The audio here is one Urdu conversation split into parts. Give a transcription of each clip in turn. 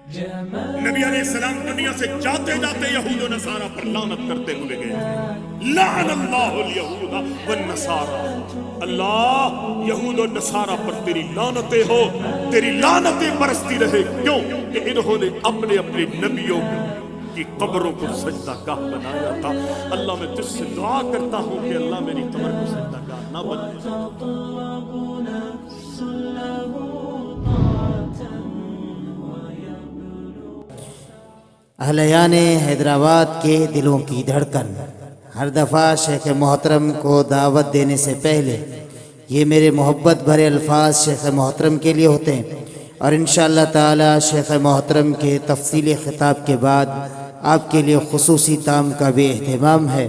نبی علیہ السلام دنیا سے جاتے جاتے یہود و نصارہ پر لعنت کرتے ہوئے گئے، لعن اللہ الیہود والنصارى، اللہ یہود و نصارہ پر تیری لعنتیں ہو، تیری لعنتیں برستی رہے۔ کیوں کہ انہوں نے اپنے اپنے نبیوں کی قبروں کو سجدہ گاہ بنایا تھا۔ اللہ میں تجھ سے دعا کرتا ہوں کہ اللہ میری قبر کو سجدہ گاہ نہ بنائے۔ اہلیان حیدرآباد کے دلوں کی دھڑکن، ہر دفعہ شیخ محترم کو دعوت دینے سے پہلے یہ میرے محبت بھرے الفاظ شیخ محترم کے لیے ہوتے ہیں، اور انشاءاللہ تعالی شیخ محترم کے تفصیلی خطاب کے بعد آپ کے لیے خصوصی تام کا بھی اہتمام ہے۔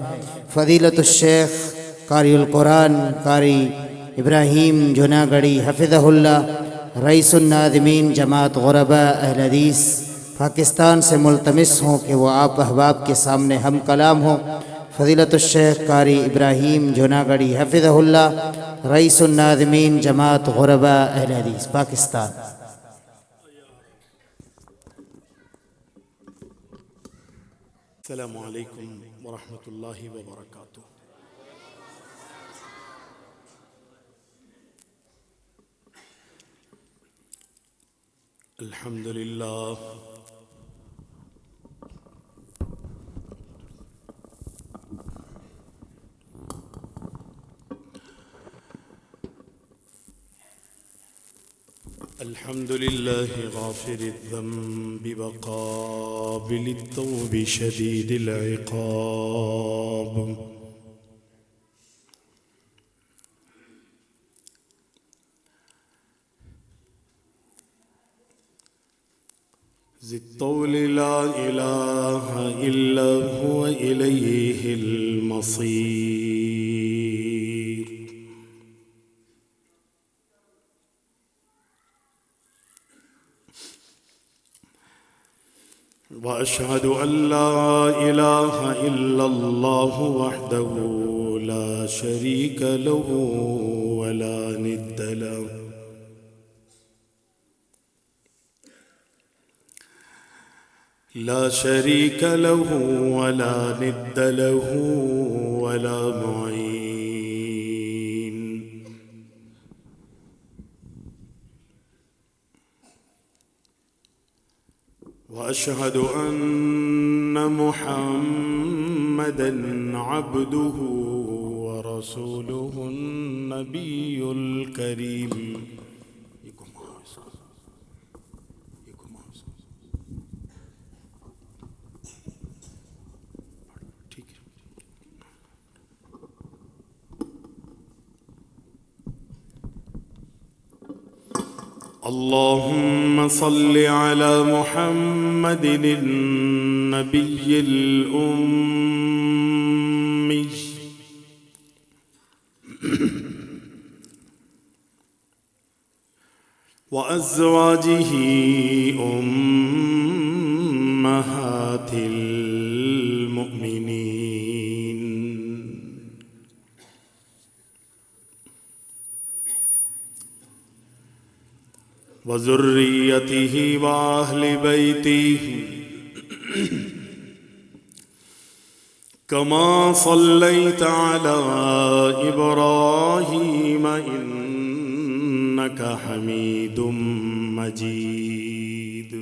فضیلت الشیخ قاری القرآن قاری ابراہیم جوناگڑھی حفظہ اللہ، رئیس الناظمین جماعت غرباء اہل حدیث پاکستان سے ملتمس ہوں کہ وہ آپ احباب کے سامنے ہم کلام ہوں۔ فضیلت الشیخ قاری ابراہیم جوناگڑھی حفظہ اللہ، رئیس الناظمین جماعت غرباء اہل حدیث پاکستان۔ السلام علیکم ورحمۃ اللہ وبرکاتہ۔ الحمدللہ الحمدللہ غافر الذنب وقابل التوب شدید العقاب، ذی الطول لا الہ الا هو الیہ المصیر، واشہد ان لا الہ الا اللہ وحدہ لا شریک لہ ولا ند لہ، لا شریک لہ ولا ند لہ ولا معین، واشہد ان محمدا عبدہ ورسولہ النبی الکریم۔ اللہم صل علی محمد النبی الأمی وأزواجہ أمہات المؤمنین، وذریتہ وأہل بیتہ کما صلیت علی ابراہیم انک حمید مجید۔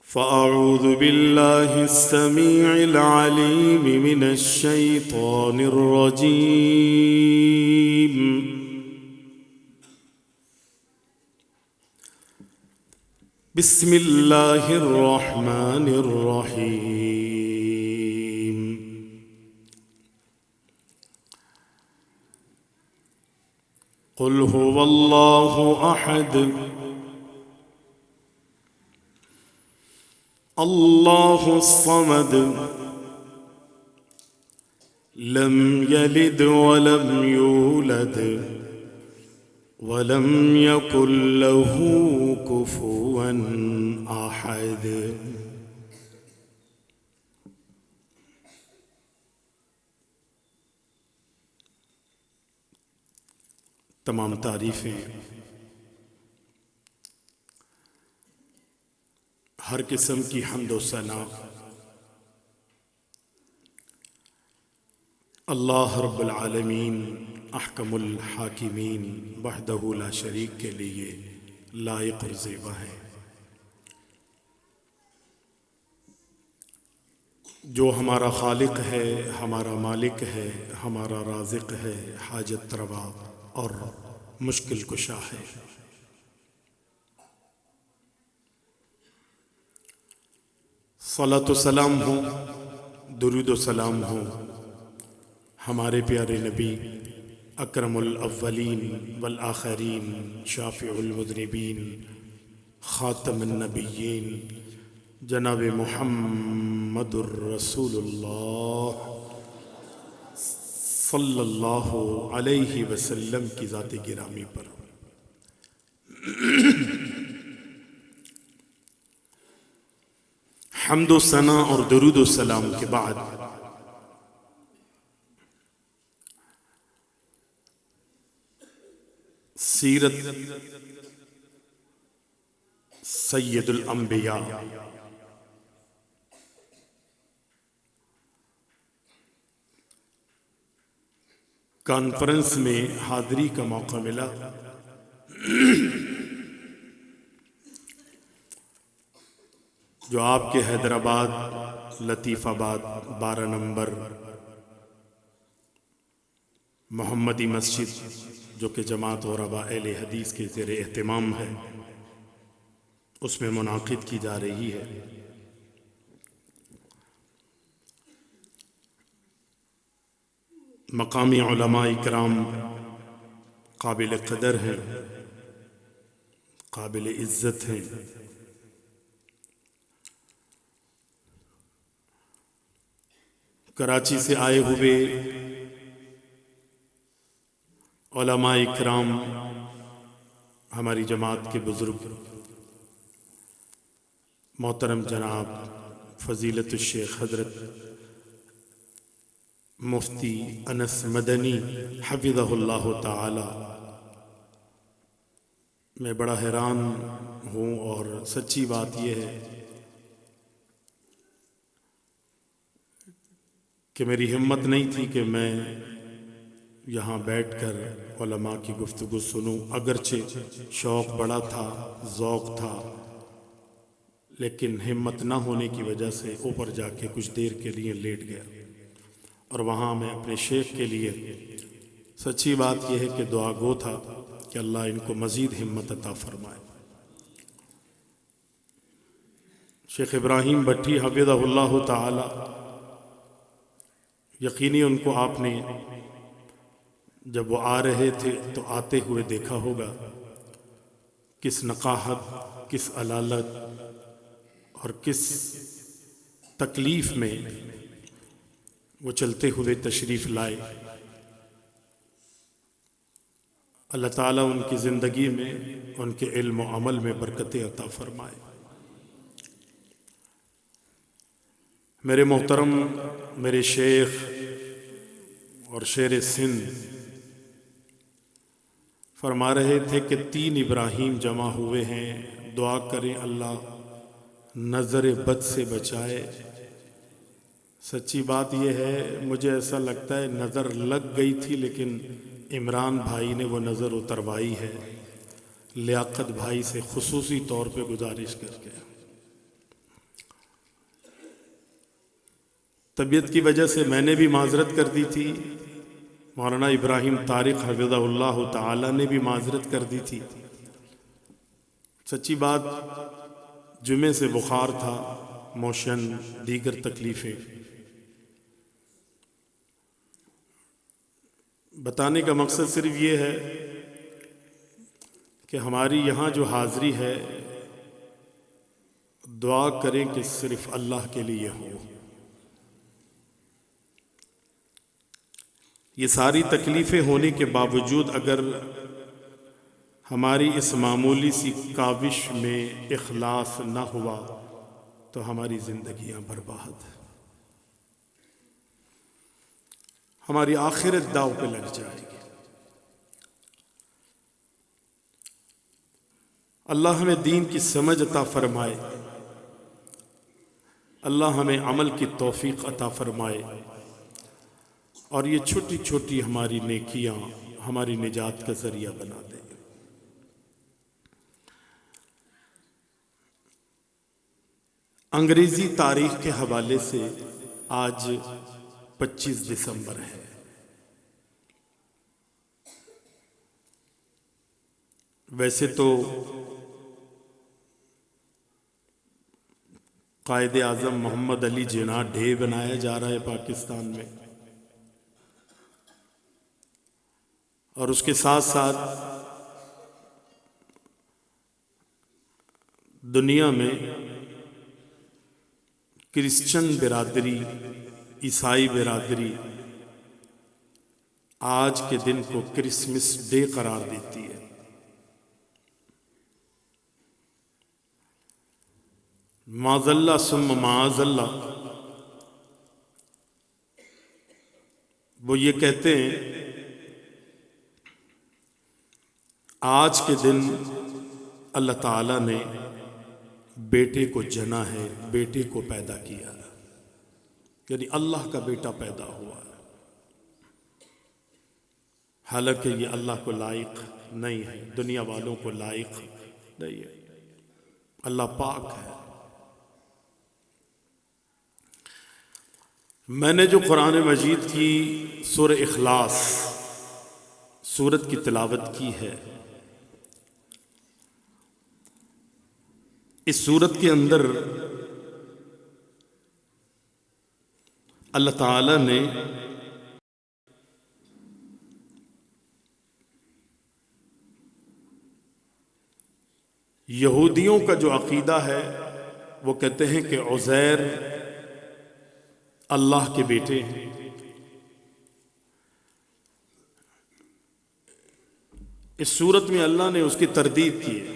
فأعوذ باللہ السمیع العلیم من الشیطان الرجیم، بسم اللہ الرحمن الرحیم۔ قل هو اللہ احد اللہ الصمد لم یلد ولم یولد ولم یکن له کفوا احد۔ تمام تعریفیں ہر قسم کی حمد و ثنا اللہ رب العالمین احکم الحاکمین وحدہ لا شریک کے لیے لائق اور زیبا ہے، جو ہمارا خالق ہے، ہمارا مالک ہے، ہمارا رازق ہے، حاجت روا اور مشکل کشا ہے۔ صلاۃ و سلام ہو، درود و سلام ہو ہمارے پیارے نبی اکرم الاولین والآخرین، شافع المذنبین، خاتم النبیین، جناب محمد الرسول اللہ صلی اللہ علیہ وسلم کی ذات گرامی پر حمد و ثنا اور درود و سلام کے بعد سیرت سید الانبیاء کانفرنس میں حاضری کا موقع ملا۔ جو آپ کے حیدرآباد لطیف آباد 12 نمبر محمدی مسجد جو کہ جماعت غرباء اہل حدیث کے زیر اہتمام ہے، اس میں منعقد کی جا رہی ہے۔ مقامی علماء اکرام قابل قدر ہیں، قابل عزت ہیں۔ کراچی سے آئے ہوئے علماء اکرام، ہماری جماعت کے بزرگ محترم جناب فضیلت الشیخ حضرت مفتی انس مدنی حفظہ اللہ تعالی، میں بڑا حیران ہوں، اور سچی بات یہ ہے کہ میری ہمت نہیں تھی کہ میں یہاں بیٹھ کر علماء کی گفتگو سنوں، اگرچہ شوق بڑا تھا، ذوق تھا، لیکن ہمت نہ ہونے کی وجہ سے اوپر جا کے کچھ دیر کے لیے لیٹ گیا، اور وہاں میں اپنے شیخ کے لیے سچی بات یہ ہے کہ دعا گو تھا کہ اللہ ان کو مزید ہمت عطا فرمائے۔ شیخ ابراہیم بھٹی حفظہ اللہ تعالی، یقینی ان کو آپ نے جب وہ آ رہے تھے تو آتے ہوئے دیکھا ہوگا، کس نقاہت، کس علالت اور کس تکلیف میں وہ چلتے ہوئے تشریف لائے۔ اللہ تعالیٰ ان کی زندگی میں، ان کے علم و عمل میں برکت عطا فرمائے۔ میرے محترم، میرے شیخ اور شیر سندھ فرما رہے تھے کہ 3 ابراہیم جمع ہوئے ہیں، دعا کریں اللہ نظر بد سے بچائے۔ سچی بات یہ ہے، مجھے ایسا لگتا ہے نظر لگ گئی تھی، لیکن عمران بھائی نے وہ نظر اتروائی ہے، لیاقت بھائی سے خصوصی طور پہ گزارش کر کے۔ طبیعت کی وجہ سے میں نے بھی معذرت کر دی تھی، مولانا ابراہیم طارق حفظہ اللہ تعالی نے بھی معذرت کر دی تھی۔ سچی بات، جمعے سے بخار تھا، موشن، دیگر تکلیفیں۔ بتانے کا مقصد صرف یہ ہے کہ ہماری یہاں جو حاضری ہے، دعا کریں کہ صرف اللہ کے لیے ہو۔ یہ ساری تکلیفیں ہونے کے باوجود اگر ہماری اس معمولی سی کاوش میں اخلاص نہ ہوا تو ہماری زندگیاں برباد، ہماری آخرت داؤ پہ لگ جائے گی۔ اللہ ہمیں دین کی سمجھ عطا فرمائے، اللہ ہمیں عمل کی توفیق عطا فرمائے، اور یہ چھوٹی چھوٹی ہماری نیکیاں ہماری نجات کا ذریعہ بنا دے۔ انگریزی تاریخ کے حوالے سے آج 25 دسمبر ہے۔ ویسے تو قائد اعظم محمد علی جناح ڈے بنایا جا رہا ہے پاکستان میں، اور اس کے ساتھ ساتھ دنیا میں کرسچن برادری، عیسائی برادری آج کے دن کو کرسمس ڈے قرار دیتی ہے۔ معاذ اللہ ثم معاذ اللہ، وہ یہ کہتے ہیں آج کے دن اللہ تعالیٰ نے بیٹے کو جنا ہے، بیٹے کو پیدا کیا ہے، یعنی اللہ کا بیٹا پیدا ہوا ہے، حالانکہ یہ اللہ کو لائق نہیں ہے، دنیا والوں کو لائق نہیں ہے، اللہ پاک ہے۔ میں نے جو قرآن مجید کی سورہ اخلاص سورت کی تلاوت کی ہے، اس سورت کے اندر اللہ تعالی نے یہودیوں کا جو عقیدہ ہے وہ کہتے ہیں کہ عزیر اللہ کے بیٹے ہیں، اس صورت میں اللہ نے اس کی تردید کی ہے۔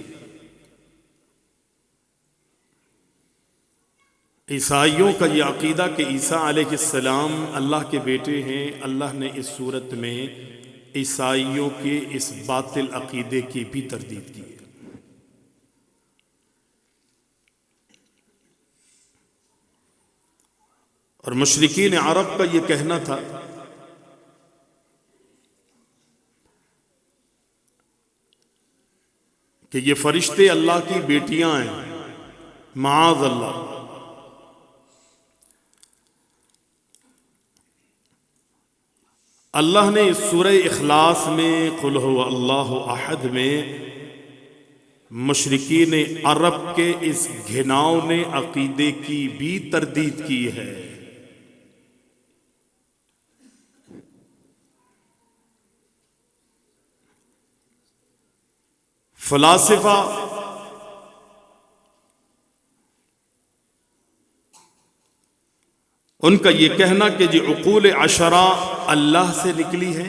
عیسائیوں کا یہ عقیدہ کہ عیسیٰ علیہ السلام اللہ کے بیٹے ہیں، اللہ نے اس صورت میں عیسائیوں کے اس باطل عقیدے کی بھی تردید کی ہے۔ اور مشرکین عرب کا یہ کہنا تھا کہ یہ فرشتے اللہ کی بیٹیاں ہیں، معاذ اللہ۔ اللہ نے سورہ اخلاص میں قل هو اللہ احد میں مشرکین عرب کے اس گھناؤنے عقیدے کی بھی تردید کی ہے۔ فلاسفہ ان کا یہ کہنا کہ جو عقول عشرہ اللہ سے نکلی ہے،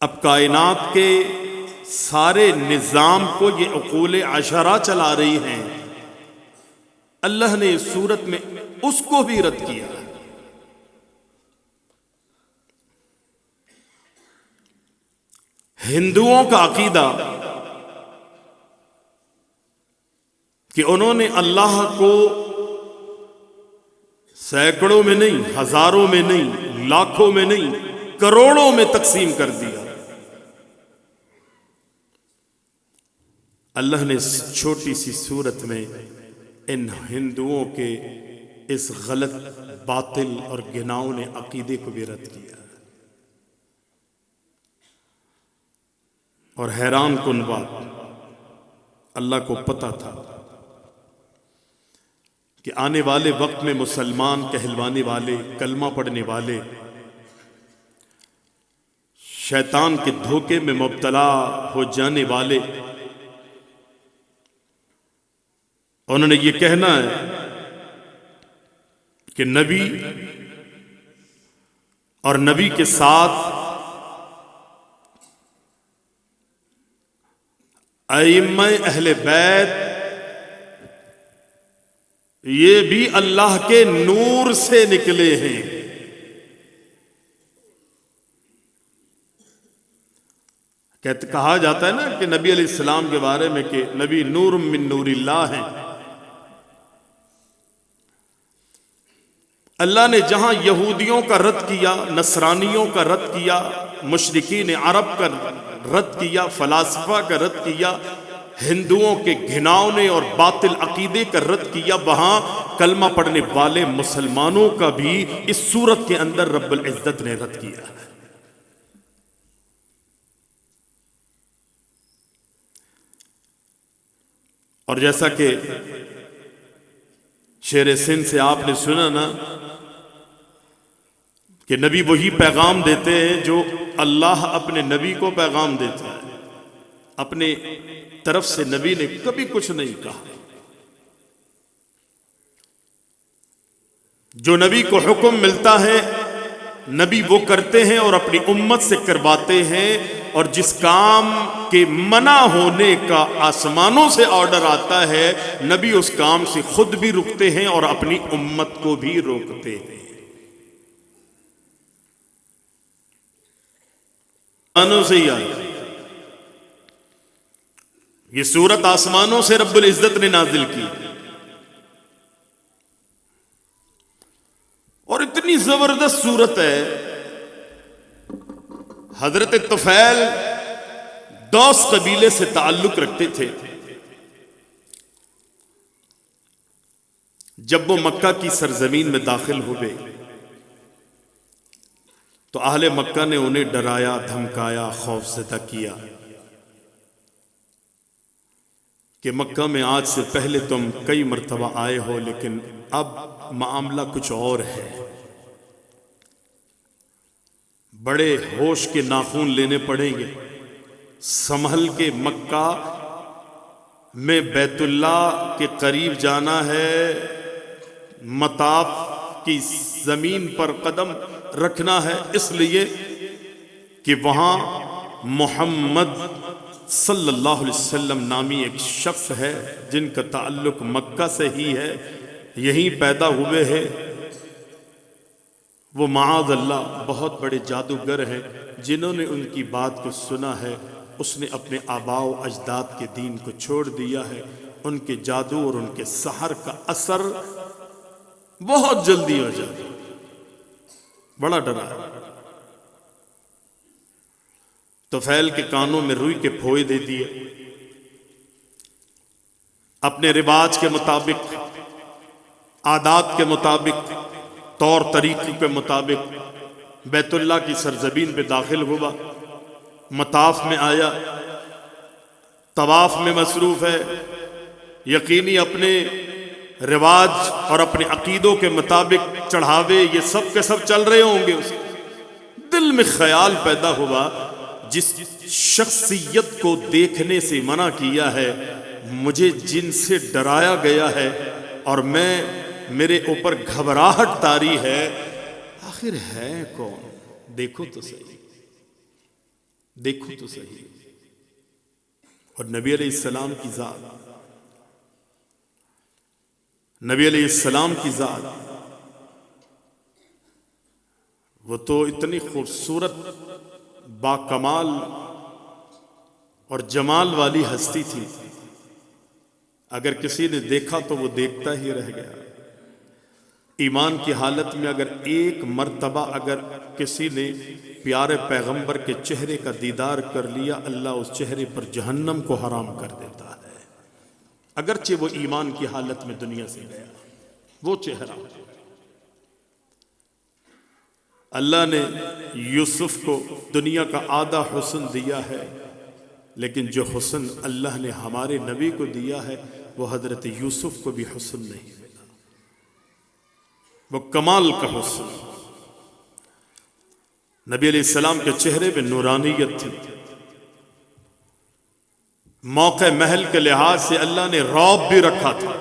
اب کائنات کے سارے نظام کو یہ عقول عشرہ چلا رہی ہیں، اللہ نے اس صورت میں اس کو بھی رد کیا ہے۔ ہندوؤں کا عقیدہ کہ انہوں نے اللہ کو سینکڑوں میں نہیں، ہزاروں میں نہیں، لاکھوں میں نہیں، کروڑوں میں تقسیم کر دیا۔ اللہ نے اس چھوٹی سی صورت میں ان ہندوؤں کے اس غلط باطل اور گھناؤنے عقیدے کو بھی رد کیا۔ اور حیران کن بات، اللہ کو پتہ تھا کہ آنے والے وقت میں مسلمان کہلوانے والے، کلمہ پڑھنے والے، شیطان کے دھوکے میں مبتلا ہو جانے والے، انہوں نے یہ کہنا ہے کہ نبی اور نبی کے ساتھ ائمہ اہل بیت یہ بھی اللہ کے نور سے نکلے ہیں۔ کہا جاتا ہے نا کہ نبی علیہ السلام کے بارے میں کہ نبی نور من نور اللہ ہیں. اللہ نے جہاں یہودیوں کا رد کیا، نصرانیوں کا رد کیا، مشرکین عرب کا رد کیا، فلاسفہ کا رد کیا، ہندوؤں کے گھناؤنے اور باطل عقیدے کا رد کیا، وہاں کلمہ پڑھنے والے مسلمانوں کا بھی اس صورت کے اندر رب العزت نے رد کیا. اور جیسا کہ شیر سندھ سے آپ نے سنا نا کہ نبی وہی پیغام دیتے ہیں جو اللہ اپنے نبی کو پیغام دیتا ہے. اپنے طرف سے نبی نے کبھی کچھ نہیں کہا. جو نبی کو حکم ملتا ہے نبی وہ کرتے ہیں اور اپنی امت سے کرواتے ہیں، اور جس کام کے منع ہونے کا آسمانوں سے آرڈر آتا ہے نبی اس کام سے خود بھی رکتے ہیں اور اپنی امت کو بھی روکتے ہیں. آسمانوں سے ہی آئی یہ سورت، آسمانوں سے رب العزت نے نازل کی، اور اتنی زبردست سورت ہے. حضرت طفیل دوس قبیلے سے تعلق رکھتے تھے. جب وہ مکہ کی سرزمین میں داخل ہوئے تو اہل مکہ نے انہیں ڈرایا، دھمکایا، خوف زدہ کیا کہ مکہ میں آج سے پہلے تم کئی مرتبہ آئے ہو، لیکن اب معاملہ کچھ اور ہے. بڑے ہوش کے ناخون لینے پڑیں گے. سنبھل کے مکہ میں بیت اللہ کے قریب جانا ہے، مطاف کی زمین پر قدم رکھنا ہے، اس لیے کہ وہاں محمد صلی اللہ علیہ وسلم نامی ایک شخص ہے جن کا تعلق مکہ سے ہی ہے، یہیں پیدا ہوئے ہیں. وہ معاذ اللہ بہت بڑے جادوگر ہیں. جنہوں نے ان کی بات کو سنا ہے اس نے اپنے آباء و اجداد کے دین کو چھوڑ دیا ہے. ان کے جادو اور ان کے سحر کا اثر بہت جلدی ہو جاتا. بڑا ڈرا ہے. طفیل کے کانوں میں روئی کے پھوئے دے دیے. اپنے رواج کے مطابق، عادات کے مطابق، طور طریقے کے مطابق بیت اللہ کی سرزمین پہ داخل ہوا. مطاف میں آیا، طواف میں مصروف ہے. یقینی اپنے رواج اور اپنے عقیدوں کے مطابق چڑھاوے یہ سب کے سب چل رہے ہوں گے. اس دل میں خیال پیدا ہوا، جس شخصیت کو دیکھنے سے منع کیا ہے، مجھے جن سے ڈرایا گیا ہے اور میرے اوپر گھبراہٹ طاری ہے، آخر ہے کون؟ دیکھو تو صحیح، دیکھو تو صحیح. اور نبی علیہ السلام کی ذات، نبی علیہ السلام کی ذات، وہ تو اتنی خوبصورت، باکمال اور جمال والی ہستی تھی، اگر کسی نے دیکھا تو وہ دیکھتا ہی رہ گیا. ایمان کی حالت میں اگر ایک مرتبہ اگر کسی نے پیارے پیغمبر کے چہرے کا دیدار کر لیا، اللہ اس چہرے پر جہنم کو حرام کر دیتا ہے، اگرچہ وہ ایمان کی حالت میں دنیا سے گیا. وہ چہرہ اللہ نے یوسف کو دنیا کا آدھا حسن دیا ہے، لیکن جو حسن اللہ نے ہمارے نبی کو دیا ہے وہ حضرت یوسف کو بھی حسن نہیں ملا. وہ کمال کا حسن. نبی علیہ السلام کے چہرے میں نورانیت تھی. موقع محل کے لحاظ سے اللہ نے رعب بھی رکھا تھا.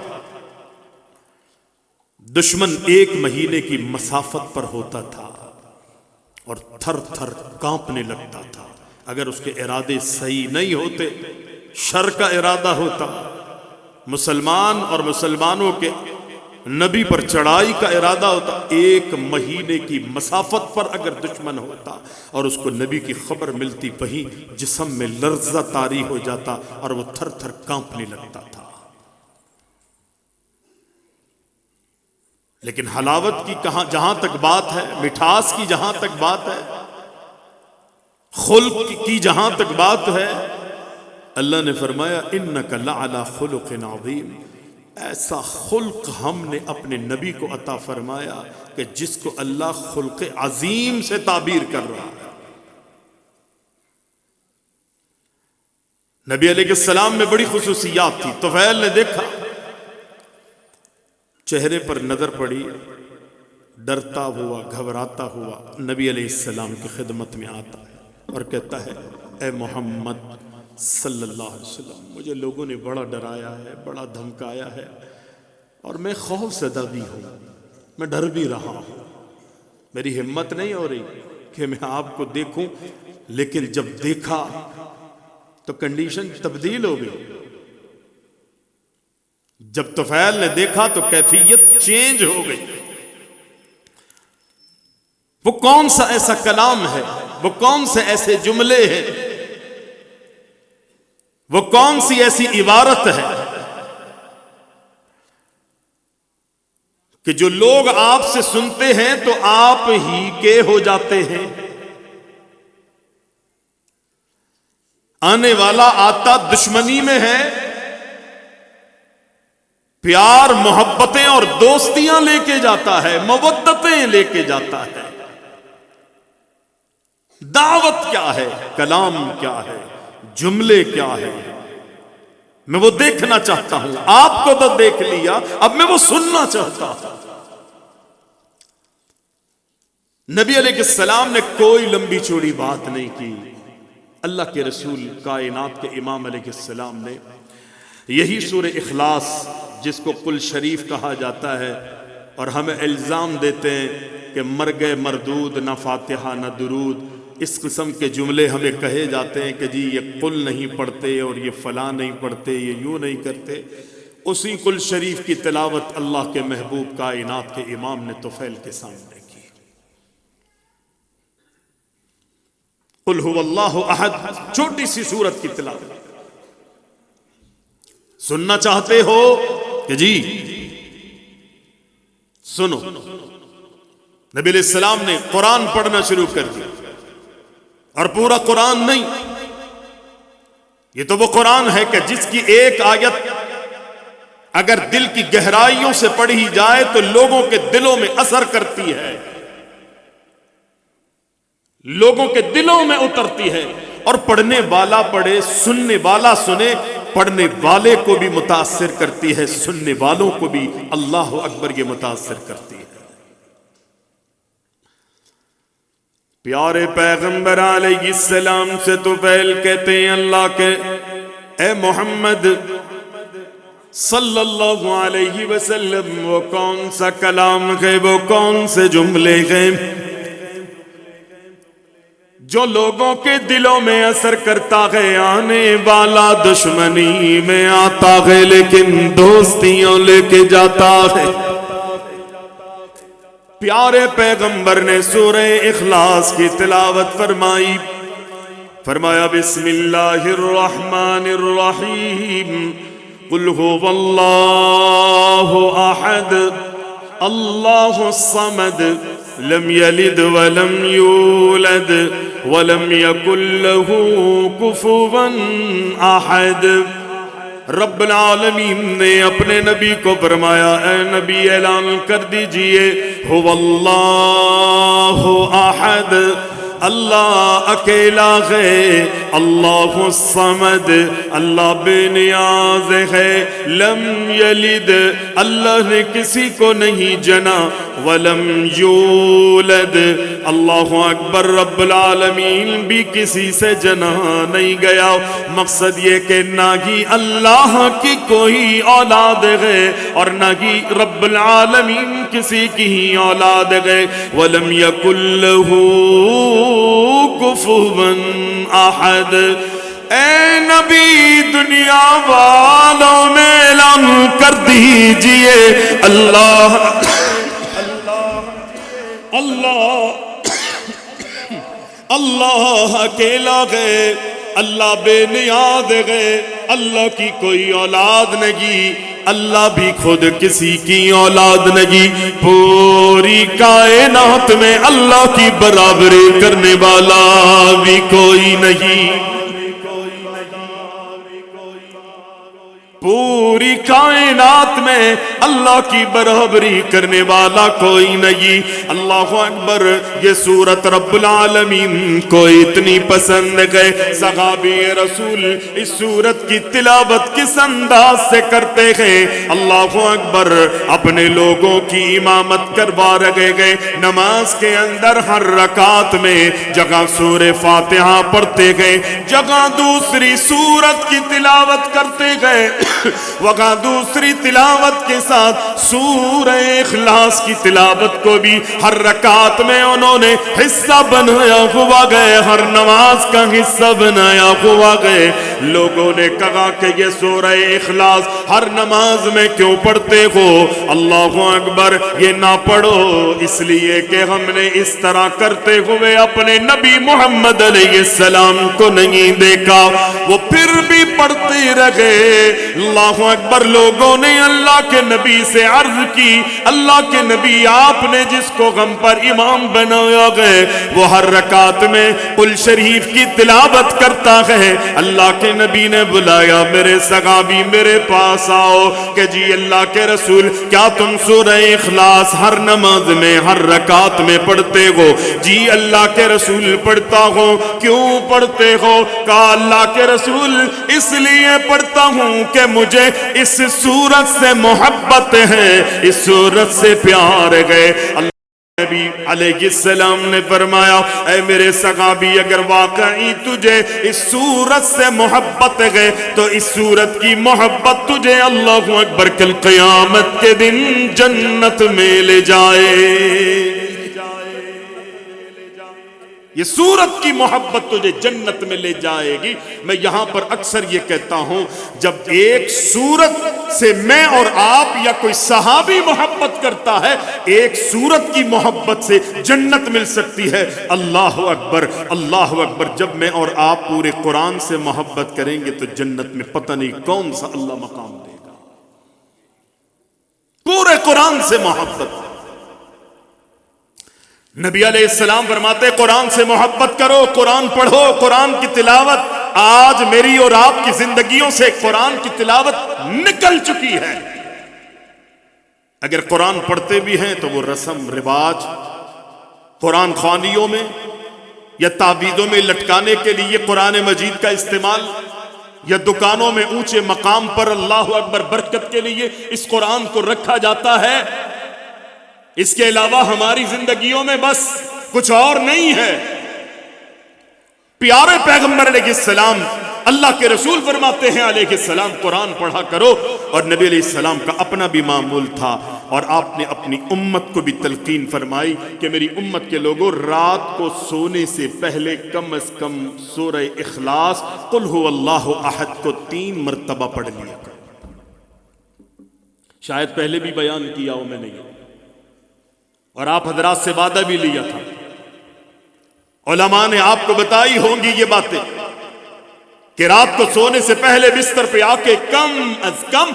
دشمن 1 مہینے کی مسافت پر ہوتا تھا اور تھر تھر کانپنے لگتا تھا. اگر اس کے ارادے صحیح نہیں ہوتے، شر کا ارادہ ہوتا، مسلمان اور مسلمانوں کے نبی پر چڑھائی کا ارادہ ہوتا، 1 مہینے کی مسافت پر اگر دشمن ہوتا اور اس کو نبی کی خبر ملتی، وہیں جسم میں لرزہ طاری ہو جاتا اور وہ تھر تھر کانپنے لگتا تھا۔ لیکن حلاوت کی جہاں تک بات ہے، مٹھاس کی جہاں تک بات ہے، خلق کی جہاں تک بات ہے، اللہ نے فرمایا انک لعلی خلق عظیم، ایسا خلق ہم نے اپنے نبی کو عطا فرمایا کہ جس کو اللہ خلق عظیم سے تعبیر کر رہا ہے۔ نبی علیہ السلام میں بڑی خصوصیات تھی۔ طفیل نے دیکھا، چہرے پر نظر پڑی، ڈرتا ہوا گھبراتا ہوا نبی علیہ السلام کی خدمت میں آتا ہے اور کہتا ہے اے محمد صلی اللہ علیہ وسلم، مجھے لوگوں نے بڑا ڈرایا ہے، بڑا دھمکایا ہے اور میں خوف زدہ بھی ہوں، میں ڈر بھی رہا ہوں، میری ہمت نہیں ہو رہی کہ میں آپ کو دیکھوں۔ لیکن جب دیکھا تو کنڈیشن تبدیل ہو گئی۔ جب طفیل نے دیکھا تو کیفیت چینج ہو گئی۔ وہ کون سا ایسا کلام ہے، وہ کون سے ایسے جملے ہیں، وہ کون سی ایسی عبارت ہے کہ جو لوگ آپ سے سنتے ہیں تو آپ ہی کے ہو جاتے ہیں۔ آنے والا آتا دشمنی میں ہے، پیار محبتیں اور دوستیاں لے کے جاتا ہے، مودتیں لے کے جاتا ہے۔ دعوت کیا ہے، کلام کیا ہے، جملے کیا ہے، میں وہ دیکھنا چاہتا ہوں۔ آپ کو تو دیکھ لیا، اب میں وہ سننا چاہتا ہوں۔ نبی علیہ السلام نے کوئی لمبی چوڑی بات نہیں کی۔ اللہ کے رسول کائنات کے امام علیہ السلام نے یہی سورہ اخلاص، جس کو قل شریف کہا جاتا ہے، اور ہمیں الزام دیتے ہیں کہ مرگ مردود، نہ فاتحہ نہ درود، اس قسم کے جملے ہمیں کہے جاتے ہیں کہ جی یہ قل نہیں پڑھتے اور یہ فلاں نہیں پڑھتے، یہ یوں نہیں کرتے۔ اسی قل شریف کی تلاوت اللہ کے محبوب کائنات کے امام نے طفیل کے سامنے کی۔ قل هو اللہ احد، چھوٹی سی سورت کی تلاوت۔ سننا چاہتے ہو کہ جی سنو۔ نبی علیہ السلام نے قرآن پڑھنا شروع کر دیا، اور پورا قرآن نہیں، یہ تو وہ قرآن ہے کہ جس کی ایک آیت اگر دل کی گہرائیوں سے پڑھی جائے تو لوگوں کے دلوں میں اثر کرتی ہے، لوگوں کے دلوں میں اترتی ہے، اور پڑھنے والا پڑھے، سننے والا سنے، پڑھنے والے کو بھی متاثر کرتی ہے، سننے والوں کو بھی اللہ اکبر یہ متاثر کرتی ہے۔ پیارے پیغمبر علیہ السلام سے طفیل کہتے ہیں اللہ کے اے محمد صلی اللہ علیہ وسلم، وہ کون سا کلام ہے، وہ کون سے جملے ہیں جو لوگوں کے دلوں میں اثر کرتا ہے؟ آنے والا دشمنی میں آتا ہے لیکن دوستیوں لے کے جاتا ہے۔ پیارے پیغمبر نے سورہ اخلاص کی تلاوت فرمائی، فرمایا بسم اللہ الرحمن الرحیم، قل هو اللہ احد اللہ الصمد لم یلد ولم یولد ولم یکن له کفوا احد۔ رب العالمین نے اپنے نبی کو فرمایا اے نبی اعلان کر دیجئے هو اللہ احد، اللہ اکیلا ہے، اللہ الصمد، اللہ بے نیاز ہے، لم یلد، اللہ نے کسی کو نہیں جنا، ولم یولد، اللہ اکبر، رب العالمین بھی کسی سے جنا نہیں گیا۔ مقصد یہ کہ نہ ہی اللہ کی کوئی اولاد ہے اور نہ ہی رب العالمین کسی کی ہی اولاد ہے۔ ولم یکن لہ کفوا احد، اے نبی دنیا والوں میں اعلان کر دیجئے اللہ اللہ اللہ اکیلا گئے، اللہ بے نیاز گئے، اللہ کی کوئی اولاد نہیں، اللہ بھی خود کسی کی اولاد نہیں، پوری کائنات میں اللہ کی برابری کرنے والا بھی کوئی نہیں، پوری کائنات میں اللہ کی برابری کرنے والا کوئی نہیں۔ اللہ اکبر۔ یہ سورت رب العالمین کو اتنی پسند گئے، صحابی رسول اس سورت کی تلاوت کس انداز سے کرتے ہیں، اللہ اکبر، اپنے لوگوں کی امامت کروا رہے گئے، نماز کے اندر ہر رکعت میں جگہ سورہ فاتحہ پڑھتے گئے، جگہ دوسری سورت کی تلاوت کرتے گئے، وہاں دوسری تلاوت کے ساتھ سورہ اخلاص کی تلاوت کو بھی ہر رکعت میں انہوں نے حصہ بنایا ہوا گئے، ہر نماز کا حصہ بنایا ہوا گئے۔ لوگوں نے کہا کہ یہ سورہ اخلاص ہر نماز میں کیوں پڑھتے ہو؟ اللہ اکبر، یہ نہ پڑھو اس لیے کہ ہم نے اس طرح کرتے ہوئے اپنے نبی محمد علیہ السلام کو نہیں دیکھا، وہ پھر بھی پڑھتے رہے۔ اللہ اکبر۔ لوگوں نے اللہ کے نبی سے عرض کی، اللہ کے نبی آپ نے جس کو ہم پر امام بنایا گئے وہ ہر رکعت میں قل شریف کی تلاوت کرتا ہے۔ اللہ کے نبی نے بلایا، میرے صحابی میرے پاس آؤ کہ جی اللہ کے رسول کیا تم سورہ اخلاص ہر نماز میں ہر رکعت میں پڑھتے ہو؟ جی اللہ کے رسول پڑھتا ہوں۔ کیوں پڑھتے ہو؟ کہا اللہ کے رسول اس لیے پڑھتا ہوں کہ مجھے اس سورت سے محبت ہے، اس سورت سے پیار ہے۔ نبی علیہ السلام نے فرمایا، اے میرے صحابی اگر واقعی تجھے اس سورت سے محبت ہے تو اس سورت کی محبت تجھے اللہ اکبر کل قیامت کے دن جنت میں لے جائے۔ یہ سورت کی محبت تجھے جنت میں لے جائے گی۔ میں یہاں پر اکثر یہ کہتا ہوں، جب ایک سورت سے میں اور آپ یا کوئی صحابی محبت کرتا ہے، ایک سورت کی محبت سے جنت مل سکتی ہے۔ اللہ اکبر، اللہ اکبر۔ جب میں اور آپ پورے قرآن سے محبت کریں گے تو جنت میں پتہ نہیں کون سا اللہ مقام دے گا۔ پورے قرآن سے محبت۔ نبی علیہ السلام فرماتے قرآن سے محبت کرو، قرآن پڑھو، قرآن کی تلاوت۔ آج میری اور آپ کی زندگیوں سے قرآن کی تلاوت نکل چکی ہے۔ اگر قرآن پڑھتے بھی ہیں تو وہ رسم رواج، قرآن خوانیوں میں یا تعویذوں میں لٹکانے کے لیے قرآن مجید کا استعمال، یا دکانوں میں اونچے مقام پر اللہ اکبر برکت کے لیے اس قرآن کو رکھا جاتا ہے۔ اس کے علاوہ ہماری زندگیوں میں بس کچھ اور نہیں ہے۔ پیارے پیغمبر علیہ السلام، اللہ کے رسول فرماتے ہیں علیہ السلام قرآن پڑھا کرو، اور نبی علیہ السلام کا اپنا بھی معمول تھا، اور آپ نے اپنی امت کو بھی تلقین فرمائی کہ میری امت کے لوگوں رات کو سونے سے پہلے کم از کم سورہ اخلاص قل هو اللہ احد کو 3 مرتبہ پڑھ لیا کرو۔ شاید پہلے بھی بیان کیا ہو میں نے، اور آپ حضرات سے وعدہ بھی لیا تھا، علماء نے آپ کو بتائی ہوں گی یہ باتیں کہ رات کو سونے سے پہلے بستر پہ آ کے کم از کم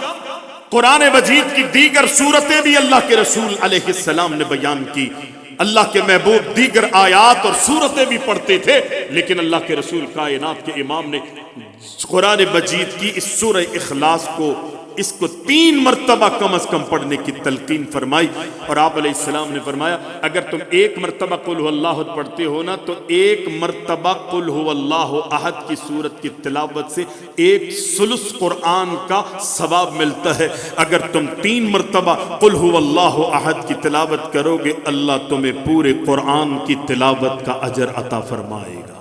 قرآن مجید کی دیگر صورتیں بھی اللہ کے رسول علیہ السلام نے بیان کی۔ اللہ کے محبوب دیگر آیات اور صورتیں بھی پڑھتے تھے، لیکن اللہ کے رسول کائنات کے امام نے قرآن مجید کی اس سورہ اخلاص کو 3 مرتبہ کم از کم پڑھنے کی تلقین فرمائی، اور آپ علیہ السلام نے فرمایا اگر تم 1 مرتبہ قل هو اللہ احد پڑھتے ہو نا تو 1 مرتبہ قل هو اللہ احد کی سورت کی تلاوت سے 1/3 قرآن کا ثواب ملتا ہے۔ اگر تم 3 مرتبہ قل هو اللہ احد کی تلاوت کرو گے، اللہ تمہیں پورے قرآن کی تلاوت کا اجر عطا فرمائے گا۔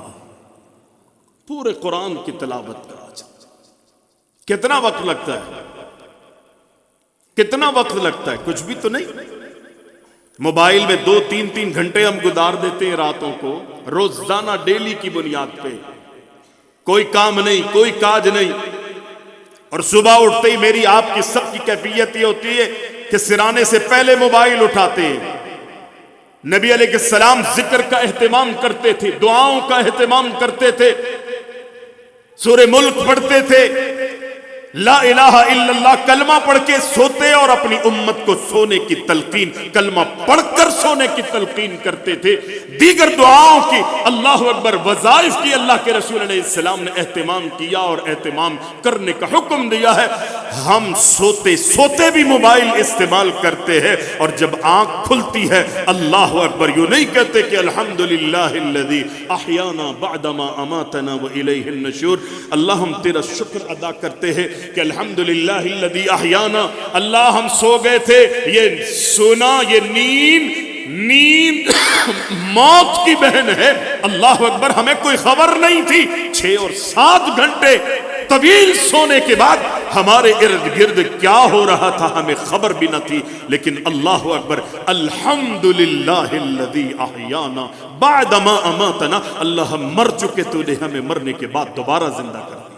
پورے قرآن کی تلاوت کا اجر۔ کتنا وقت لگتا ہے؟ کتنا وقت لگتا ہے؟ کچھ بھی تو نہیں۔ موبائل میں 2-3 گھنٹے ہم گزار دیتے ہیں راتوں کو، روزانہ ڈیلی کی بنیاد پہ کوئی کام نہیں، کوئی کاج نہیں، اور صبح اٹھتے ہی میری آپ کی سب کی کیفیت یہ ہوتی ہے کہ سرانے سے پہلے موبائل اٹھاتے ہیں۔ نبی علیہ السلام ذکر کا اہتمام کرتے تھے، دعاؤں کا اہتمام کرتے تھے، سورہ ملک پڑھتے تھے، لا الہ الا اللہ کلمہ پڑھ کے سوتے اور اپنی امت کو سونے کی تلقین، کلمہ پڑھ کر سونے کی تلقین کرتے تھے۔ دیگر دعاؤں کی، اللہ اکبر، وظائف کی اللہ کے رسول علیہ السلام نے اہتمام کیا اور اہتمام کرنے کا حکم دیا ہے۔ ہم سوتے سوتے بھی موبائل استعمال کرتے ہیں، اور جب آنکھ کھلتی ہے اللہ اکبر یوں نہیں کہتے کہ الحمدللہ الذی احیانا بعدما اماتنا والیہ النشور، اللہ ہم تیرا شکر ادا کرتے ہیں کہ الحمدللہ الذی احیانا، اللہ ہم سو گئے تھے، یہ سونا، یہ نیند موت کی بہن ہے، اللہ اکبر، ہمیں کوئی خبر نہیں تھی۔ 6 اور 7 گھنٹے طویل سونے کے بعد ہمارے ارد گرد کیا ہو رہا تھا ہمیں خبر بھی نہ تھی، لیکن اللہ اکبر، الحمدللہ الذی احیانا بعدما اماتنا، اللہ ہم مر چکے، تو نے ہمیں مرنے کے بعد دوبارہ زندہ کر دیا،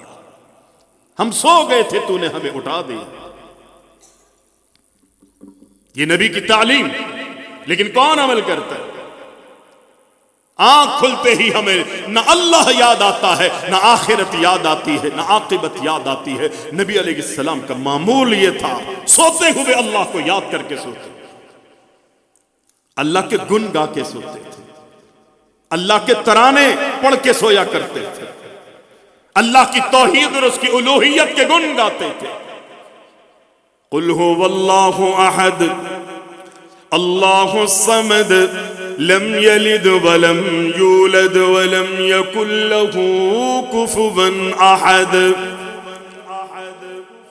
ہم سو گئے تھے تو نے ہمیں اٹھا دیا۔ یہ نبی کی تعلیم، لیکن کون عمل کرتا ہے؟ آنکھ کھلتے ہی ہمیں نہ اللہ یاد آتا ہے، نہ آخرت یاد آتی ہے، نہ عاقبت یاد آتی ہے۔ نبی علیہ السلام کا معمول یہ تھا، سوتے ہوئے اللہ کو یاد کر کے سوتے، اللہ کے گن گا کے سوتے تھے، اللہ کے ترانے پڑھ کے سویا کرتے تھے، اللہ کی توحید اور اس کی الوہیت کے گن گاتے تھے۔ قل هو اللہ احد اللہ الصمد لم یلد ولم یولد ولم یکن له کفوا احد۔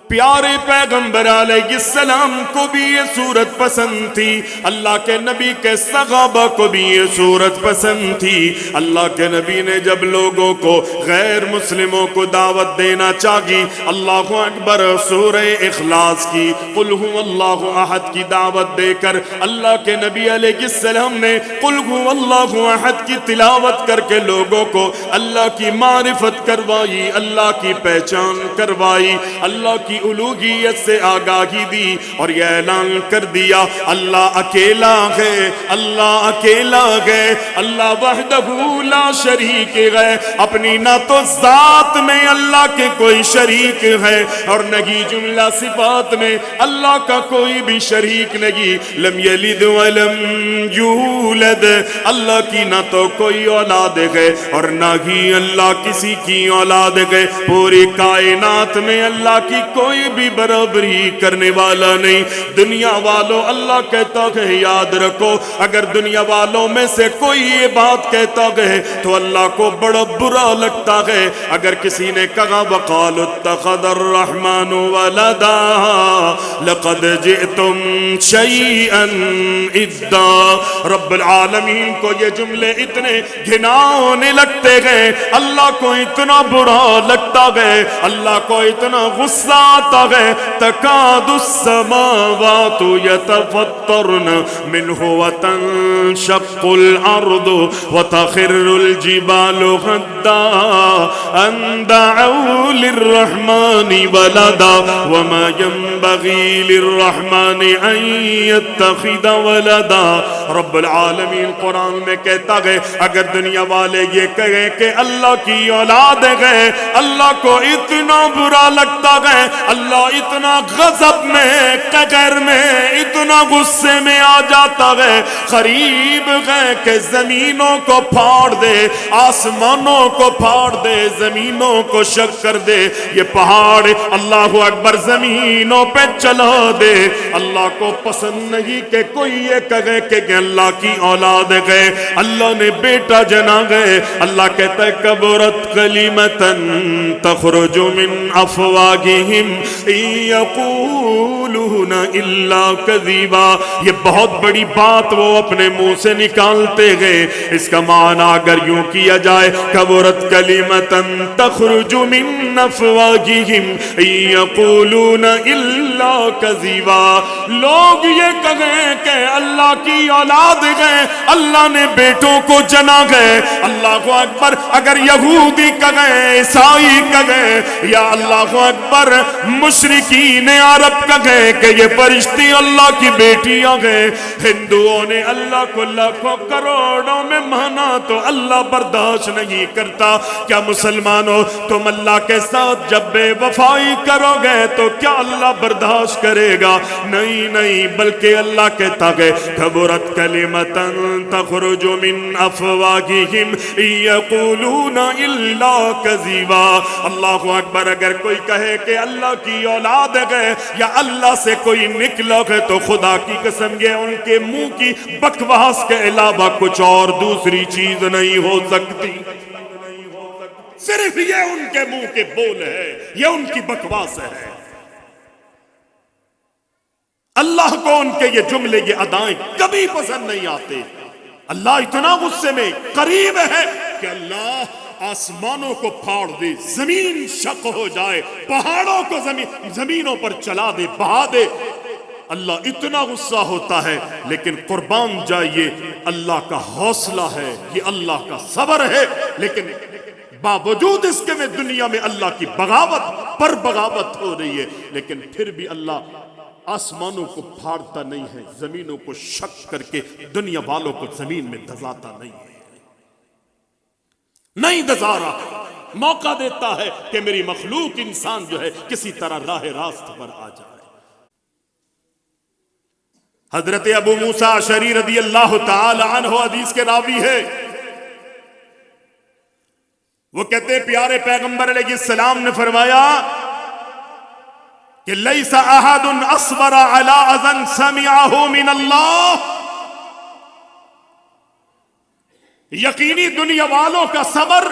پیارے پیغمبر علیہ السلام کو بھی یہ صورت پسند تھی، اللہ کے نبی کے صحابہ کو بھی یہ صورت پسند تھی۔ اللہ کے نبی نے جب لوگوں کو، غیر مسلموں کو دعوت دینا چاہی، اللہ اکبر، سورہ اخلاص کی، قل هو اللہ احد کی دعوت دے کر اللہ کے نبی علیہ السلام نے قل هو اللہ احد کی تلاوت کر کے لوگوں کو اللہ کی معرفت کروائی، اللہ کی پہچان کروائی، اللہ کی الوہیت سے آگاہی دی، اور یہ اعلان کر دیا اللہ اکیلا ہے، اللہ اکیلا ہے، اللہ وحدہ لا شریک ہے، اپنی نہ تو ذات میں اللہ کے کوئی شریک ہے اور نہ ہی جملہ صفات میں اللہ کا کوئی بھی شریک نہیں۔ لم یلد ولم یولد، اللہ کی نہ تو کوئی اولاد ہے اور نہ ہی اللہ کسی کی اولاد ہے، پوری کائنات میں اللہ کی کوئی بھی برابری کرنے والا نہیں۔ دنیا والوں، اللہ کہتا ہے یاد رکھو، اگر دنیا والوں میں سے کوئی یہ بات کہتا ہے تو اللہ کو بڑا برا لگتا ہے۔ اگر کسی نے کہا وَقَالُوا اتَّخَذَ الرَّحْمَنُ وَلَدًا لَقَدْ جِئْتُمْ شَيْئًا إِدًّا، رب العالمین کو یہ جملے اتنے گھناؤنے لگتے ہیں، اللہ کو اتنا برا لگتا ہے، اللہ کو اتنا غصہ آتا ہے، تکاد السماوات یتفطرن منہ وتنشق الارض وتخر الجبال هدا ان دعوا للرحمن ولدا وما ينبغي للرحمن ان يتخذ ولدا۔ رب العالمین قرآن میں کہتا ہے اگر دنیا والے یہ کہیں کہ اللہ کی اولاد ہے، اللہ کو اتنا برا لگتا ہے، اللہ اتنا غضب میں، قہر میں، اتنا غصے میں آ جاتا ہے، قریب ہے کہ زمینوں کو پھاڑ دے، آسمانوں کو پھاڑ دے، زمینوں کو شق کر دے، یہ پہاڑ اللہ اکبر زمینوں پہ چلا دے۔ اللہ کو پسند نہیں کہ کوئی یہ کہے کہ اللہ کی اولاد ہے، اللہ نے بیٹا جنا ہے۔ اللہ کہتا ہے کبرت کلمۃ تخرج من افواہہم ان یقولون الا کذبا، یہ بہت بڑی بات وہ اپنے منہ سے نکالتے ہیں۔ اس کا معنی اگر یوں کیا جائے کبرت کلمۃ تخرج من افواہہم ان یقولون الا الا کذیبا، لوگ یہ کہیں کہ اللہ کی اولاد گئے، اللہ نے بیٹوں کو جنا گئے، اللہ اکبر، اگر یہودی کہیں، عیسائی کہیں، یا اللہ اکبر مشرکین عرب کہیں کہ یہ فرشتے اللہ کی بیٹیاں گئے، ہندوؤں نے اللہ کو لاکھوں کروڑوں میں مانا تو اللہ برداشت نہیں کرتا، کیا مسلمانوں تم اللہ کے ساتھ جب بے وفائی کرو گے تو کیا اللہ برداشت کرے گا؟ نہیں نہیں، بلکہ اللہ کہتا ہے کبرت کلمۃ تخرج من افواہہم یقولون الا کذبا۔ اللہ اکبر، اگر کوئی کہے کہ اللہ کی اولاد ہے یا اللہ سے کوئی نکلا ہے تو خدا کی قسم یہ ان کے منہ کی بکواس کے علاوہ کچھ اور دوسری چیز نہیں ہو سکتی، صرف یہ ان کے منہ کے بول ہے، یہ ان کی بکواس ہے۔ اللہ کو ان کے یہ جملے، یہ ادائیں کبھی پسند نہیں آتے۔ اللہ اتنا غصے میں قریب ہے کہ اللہ آسمانوں کو پھاڑ دے، زمین شق ہو جائے، پہاڑوں کو زمینوں پر چلا دے، بہا دے، اللہ اتنا غصہ ہوتا ہے، لیکن قربان جائیے اللہ کا حوصلہ ہے، یہ اللہ کا صبر ہے، لیکن باوجود اس کے میں دنیا میں اللہ کی بغاوت پر بغاوت ہو رہی ہے، لیکن پھر بھی اللہ آسمانوں کو پھاڑتا نہیں ہے، زمینوں کو شق کر کے دنیا والوں کو زمین میں دھساتا نہیں ہے، نہیں دھسا رہا، موقع دیتا ہے کہ میری مخلوق انسان جو ہے کسی طرح راہ راست پر آ جائے۔ حضرت ابو موسیٰ اشعری رضی اللہ تعالی عنہ حدیث کے راوی ہے، وہ کہتے پیارے پیغمبر علیہ السلام نے فرمایا کہ لیس احد اصبر علی اذن سمعہ من اللہ، یقینی دنیا والوں کا صبر،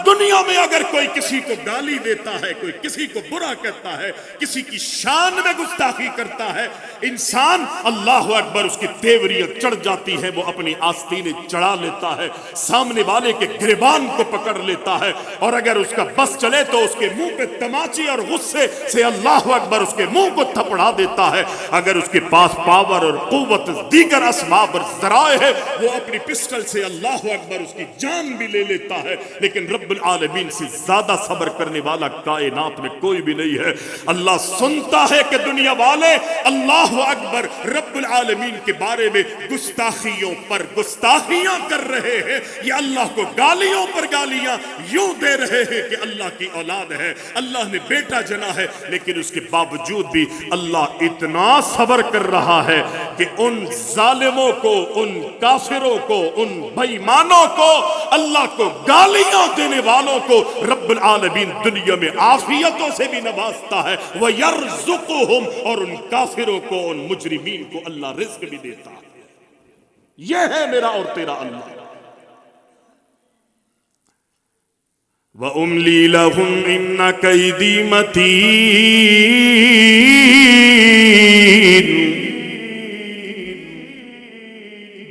دنیا میں اگر کوئی کسی کو گالی دیتا ہے، کوئی کسی کو برا کہتا ہے، کسی کی شان میں گستاخی کرتا ہے، انسان اللہ اکبر اس کی تیوریت چڑھ جاتی ہے، وہ اپنی آستینیں چڑھا لیتا ہے، سامنے والے کے گریبان کو پکڑ لیتا ہے، اور اگر اس کا بس چلے تو اس کے منہ پہ تماچی اور غصے سے اللہ اکبر اس کے منہ کو تھپڑا دیتا ہے، اگر اس کے پاس پاور اور قوت دیگر اسباب اور ذرائع ہے وہ اپنی پسٹل سے اللہ اکبر اس کی جان بھی لے لیتا ہے، لیکن رب العالمین سے زیادہ صبر کرنے والا کائنات میں کوئی بھی نہیں ہے۔ اللہ سنتا ہے کہ دنیا والے اللہ اکبر رب العالمین کے بارے میں گستاخیوں پر گستاخیاں کر رہے ہیں، یہ اللہ کو گالیوں پر گالیاں یوں دے رہے ہیں کہ اللہ کی اولاد ہے، اللہ نے بیٹا جنا ہے، لیکن اس کے باوجود بھی اللہ اتنا صبر کر رہا ہے کہ ان ظالموں کو، ان کافروں کو، ان بے ایمانوں کو، اللہ کو گالیاں دینے والوں کو رب العالمین دنیا میں عافیتوں سے بھی نوازتا ہے، وَيَرْزُقُهُمْ، اور ان کافروں کو، ان مجرمین کو اللہ رزق بھی دیتا ہے۔ یہ ہے میرا اور تیرا اللہ۔ وَأُمْلِي لَهُمْ إِنَّ كَيْدِي مَتِينٌ۔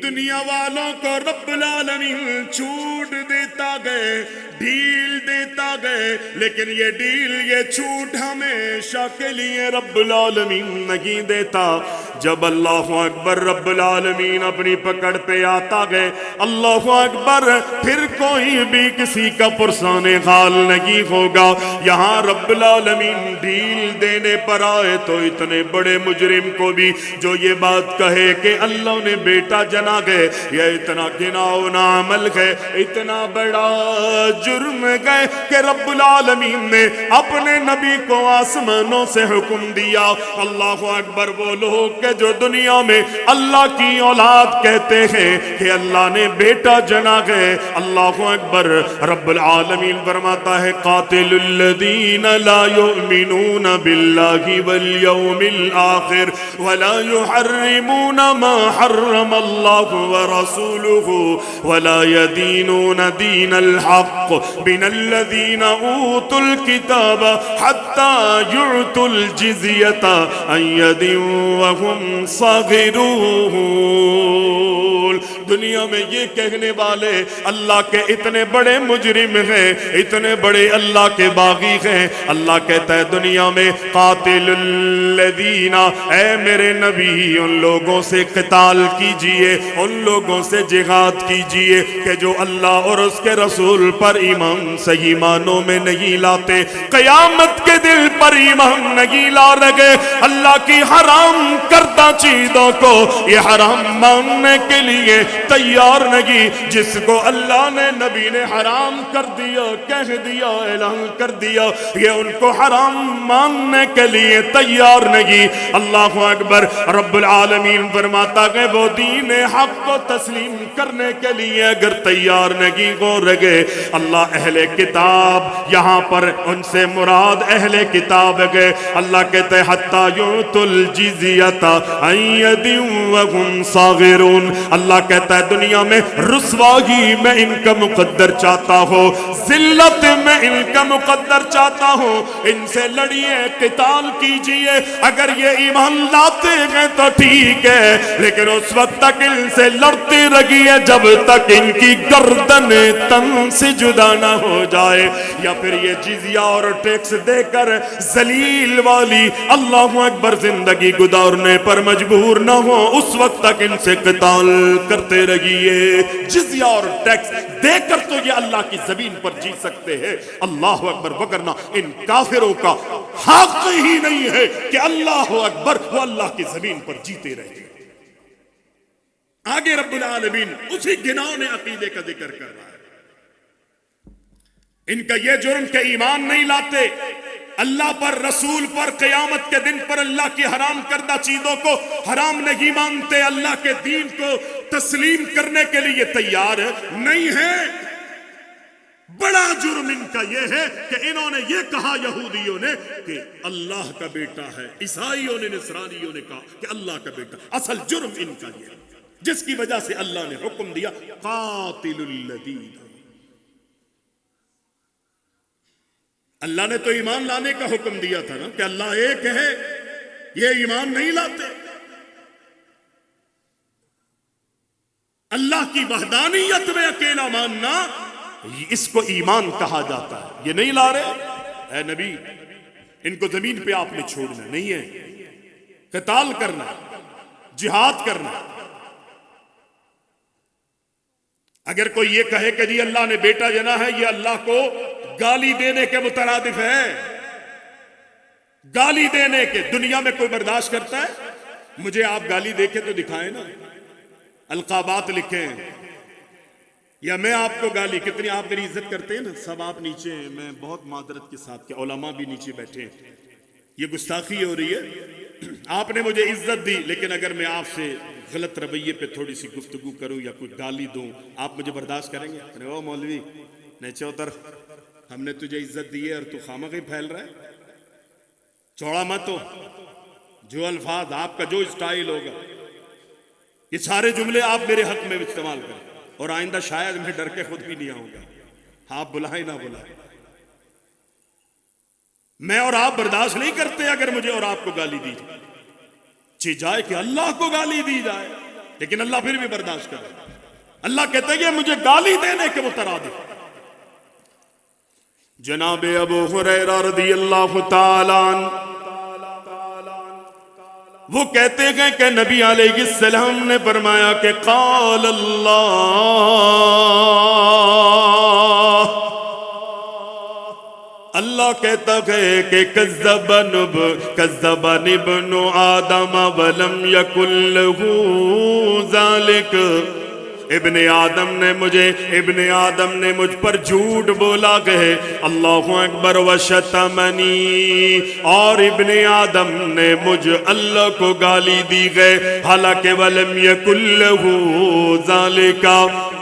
دنیا والوں کو رب العالمین چھوٹ دیتا گئے، ڈھیل دیتا گئے، لیکن یہ ڈھیل، یہ چھوٹ ہمیشہ کے لیے رب العالمین نہیں دیتا۔ جب اللہ اکبر رب العالمین اپنی پکڑ پہ آتا گئے، اللہ اکبر، پھر کوئی بھی کسی کا پرسان حال نہیں ہوگا۔ یہاں رب العالمین ڈھیل دینے پر آئے تو اتنے بڑے مجرم کو بھی جو یہ بات کہے کہ اللہ نے بیٹا جنا گئے، یہ اتنا گناؤنا عمل ہے، اتنا بڑا جرم گئے کہ رب العالمین نے اپنے نبی کو آسمانوں سے حکم دیا۔ اللہ اکبر، وہ لوگ کہ جو دنیا میں اللہ کی اولاد کہتے ہیں کہ اللہ نے بیٹا جنا گئے، اللہ اکبر، رب العالمین فرماتا ہے قاتل الذین لا یؤمنون باللہ والیوم الآخر ولا یحرمون ما حرم اللہ ورسولہ ولا يدینون دین الحق من الذین اوتوا الکتاب حتی یعطوا الجزیۃ عن ید وهم صاغرون۔ دنیا میں یہ کہنے والے اللہ کے اتنے بڑے مجرم ہیں، اتنے بڑے اللہ کے باغی ہیں، اللہ کہتا ہے دنیا میں قاتل الذین، اے میرے نبی ان لوگوں سے قتال کیجئے، ان لوگوں سے جہاد کیجئے کہ جو اللہ اور اس کے رسول پر ایمان صحیح معنوں میں نہیں لاتے، قیامت کے دل پر ایمان نہیں لا رہے، اللہ کی حرام کردہ چیزوں کو یہ حرام ماننے کے لیے تیار نہیں، جس کو اللہ نے نبی نے حرام کر دیا، کہہ دیا، اعلان کر دیا، یہ ان کو حرام ماننے کے لیے تیار نہیں۔ اللہ اکبر۔ رب العالمین فرماتا کہ وہ دین حق کو تسلیم کرنے کے لیے اگر تیار نہیں ہو رہے، اللہ اہل کتاب یہاں پر ان سے مراد اہل کتاب ہے، اللہ کہتے ہیں حتی یعطوا الجزیۃ عن ید وہم صاغرون، اللہ کہتا ہے دنیا میں رسوائی میں ان کا مقدر چاہتا ہو، ذلت میں ان کا مقدر چاہتا ہوں، ان سے لڑیے، قتال کیجئے، اگر یہ ایمان لاتے ہیں تو ٹھیک ہے، لیکن اس وقت تک ان سے لڑتے رہیے جب تک ان کی گردن تن سے جدا نہ ہو جائے، یا پھر یہ جزیہ اور ٹیکس دے کر ذلیل والی اللہ اکبر زندگی گزارنے پر مجبور نہ ہو، اس وقت تک ان سے قتال کرتے رہیے۔ جزیہ اور ٹیکس دے کر تو یہ اللہ کی زمین پر جی سکتے ہیں، اللہ اکبر، وگرنہ ان کافروں کا حق ہی نہیں ہے کہ اللہ اکبر وہ اللہ کی زمین پر جیتے رہے۔ آگے رب العالمین اسی گھناؤنے عقیدے کا ذکر کر رہا ہے، ان کا یہ جرم کہ ایمان نہیں لاتے اللہ پر، رسول پر، قیامت کے دن پر اللہ کی حرام کردہ چیزوں کو حرام نہیں مانتے، اللہ کے دین کو تسلیم کرنے کے لیے تیار نہیں ہے۔ بڑا جرم ان کا یہ ہے کہ انہوں نے یہ کہا یہودیوں نے کہ اللہ کا بیٹا ہے، عیسائیوں نے، نصرانیوں نے کہا کہ اللہ کا بیٹا۔ اصل جرم ان کا یہ ہے جس کی وجہ سے اللہ نے حکم دیا قاتل الذین۔ اللہ نے تو ایمان لانے کا حکم دیا تھا نا کہ اللہ ایک ہے، یہ ایمان نہیں لاتے، اللہ کی وحدانیت میں اکیلا ماننا اس کو ایمان کہا جاتا ہے، یہ نہیں لا رہے۔ اے نبی ان کو زمین پہ آپ نے چھوڑنا نہیں ہے، قتال کرنا، جہاد کرنا۔ اگر کوئی یہ کہے کہ جی اللہ نے بیٹا جنا ہے، یہ اللہ کو گالی دینے کے مترادف ہے، گالی دینے کے۔ دنیا میں کوئی برداشت کرتا ہے؟ مجھے آپ گالی دے کے تو دکھائیں نا، القابات لکھیں، یا میں آپ کو گالی، کتنی آپ میری عزت کرتے ہیں نا، سب آپ نیچے ہیں، میں بہت معذرت کے ساتھ کہ علماء بھی نیچے بیٹھے ہیں، یہ گستاخی ہو رہی ہے۔ آپ نے مجھے عزت دی، لیکن اگر میں آپ سے غلط رویے پہ تھوڑی سی گفتگو کروں یا کوئی گالی دوں، آپ مجھے برداشت کریں گے؟ ارے او مولوی نیچے اتر، ہم نے تجھے عزت دی ہے اور تو خامخواہ پھیل رہا ہے، چوڑا مت ہو۔ جو الفاظ آپ کا جو اسٹائل ہوگا، یہ سارے جملے آپ میرے حق میں استعمال کریں، اور آئندہ شاید میں ڈر کے خود بھی نہیں آؤں گا، آپ بلائیں نہ بلائیں۔ میں اور آپ برداشت نہیں کرتے اگر مجھے اور آپ کو گالی دی جائے، چی جائے کہ اللہ کو گالی دی جائے، لیکن اللہ پھر بھی برداشت کرے۔ اللہ کہتے ہیں کہ مجھے گالی دینے کے مترادف۔ جناب ابو ہریرہ رضی اللہ تعالیٰ عنہ وہ کہتے ہیں کہ نبی علیہ السلام نے فرمایا کہ قال اللہ، اللہ کہتا ہے کہ کذبن ابن آدم ولم یکن لہ ذالک، ابن آدم نے مجھ پر جھوٹ بولا گئے، اللہ اکبر، وشتمنی، اور ابن آدم نے مجھ اللہ کو گالی دی گئے، حالانکہ ولم یکن لہ ذالک،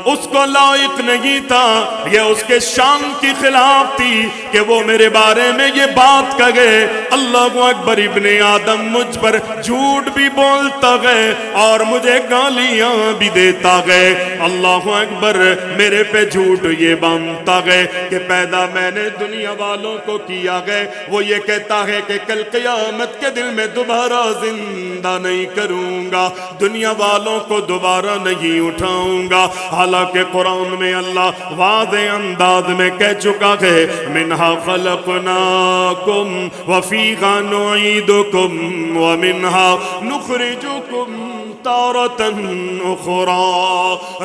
اس کو لائق نہیں تھا، یہ اس کے شان کی خلاف تھی کہ وہ میرے بارے میں یہ بات کہے۔ اللہ اکبر، ابن آدم مجھ پر جھوٹ بھی بولتا گئے اور مجھے گالیاں بھی دیتا گئے۔ اللہ اکبر، میرے پہ جھوٹ یہ باندھتا گئے کہ پیدا میں نے دنیا والوں کو کیا گئے، وہ یہ کہتا ہے کہ کل قیامت کے دن میں دوبارہ زندہ نہیں کروں گا، دنیا والوں کو دوبارہ نہیں اٹھاؤں گا۔ حالانکہ قرآن میں اللہ واضح انداز میں کہہ چکا ہے منہا خلقناکم وفیہا نعیدکم ومنہا نخرجکم تارۃ اخری۔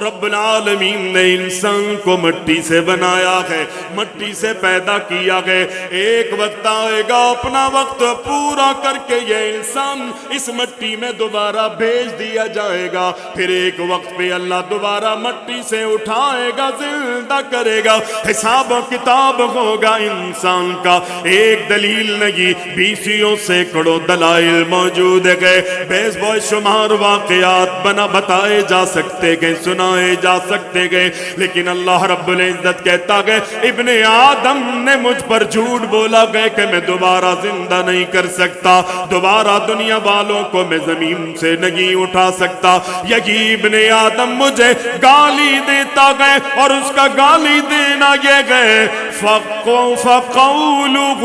رب العالمین نے انسان کو مٹی سے بنایا ہے، مٹی سے پیدا کیا ہے۔ ایک وقت آئے گا اپنا وقت پورا کر کے یہ انسان اس مٹی میں دوبارہ بھیج دیا جائے گا، پھر ایک وقت پہ اللہ دوبارہ مٹی سے اٹھائے گا، زندہ کرے گا، حساب و کتاب ہوگا انسان کا۔ ایک دلیل نہیں، بیسیوں سینکڑوں دلائل موجود ہے، بیس بے شمار واقعات بتائے جا سکتے گئے، سنائے جا سکتے گئے، لیکن اللہ رب العزت کہتا ہے ابن آدم نے مجھ پر جھوٹ بولا گئے کہ میں دوبارہ زندہ نہیں کر سکتا، دوبارہ دنیا والوں کو میں زمین سے نہیں اٹھا سکتا۔ یہی ابن آدم مجھے گالی دیتا گئے اور اس کا گالی دینا یہ گئے فَقَوْلُهُ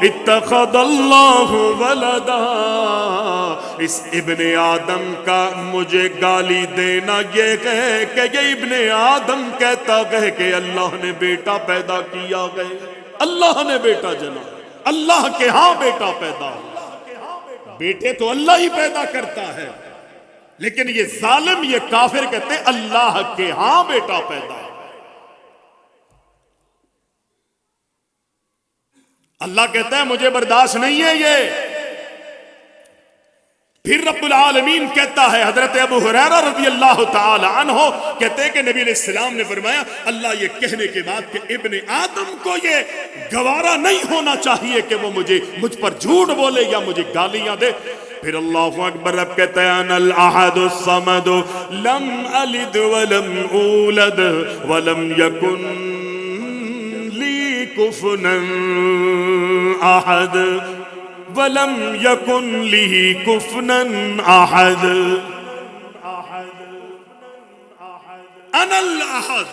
اتَّخَذَ اللَّهُ وَلَدًا۔ اس ابن آدم کا مجھے گالی دینا یہ ہے کہ یہ ابن آدم کہتا ہے کہ اللہ نے بیٹا پیدا کیا ہے، اللہ نے بیٹا جنا، اللہ کے ہاں بیٹا پیدا ہو۔ بیٹے تو اللہ ہی پیدا کرتا ہے، لیکن یہ ظالم، یہ کافر کہتے ہیں اللہ کے ہاں بیٹا پیدا ہے۔ اللہ کہتا ہے مجھے برداشت نہیں ہے یہ۔ پھر رب العالمین کہتا ہے، حضرت ابو ہریرہ رضی اللہ تعالی عنہ کہتے ہیں کہ نبی علیہ السلام نے فرمایا اللہ یہ کہنے کے بعد کہ ابن آدم کو یہ گوارا نہیں ہونا چاہیے کہ وہ مجھ پر جھوٹ بولے یا مجھے گالیاں دے۔ پھر اللہ اکبر، رب کہتا ہے انا الاحد الصمد لم الد ولم اولد ولم یکن لی کفوا احد وَلَمْ يَكُنْ لِهِ كُفْنًا أَحَدٌ۔ انا الاحد،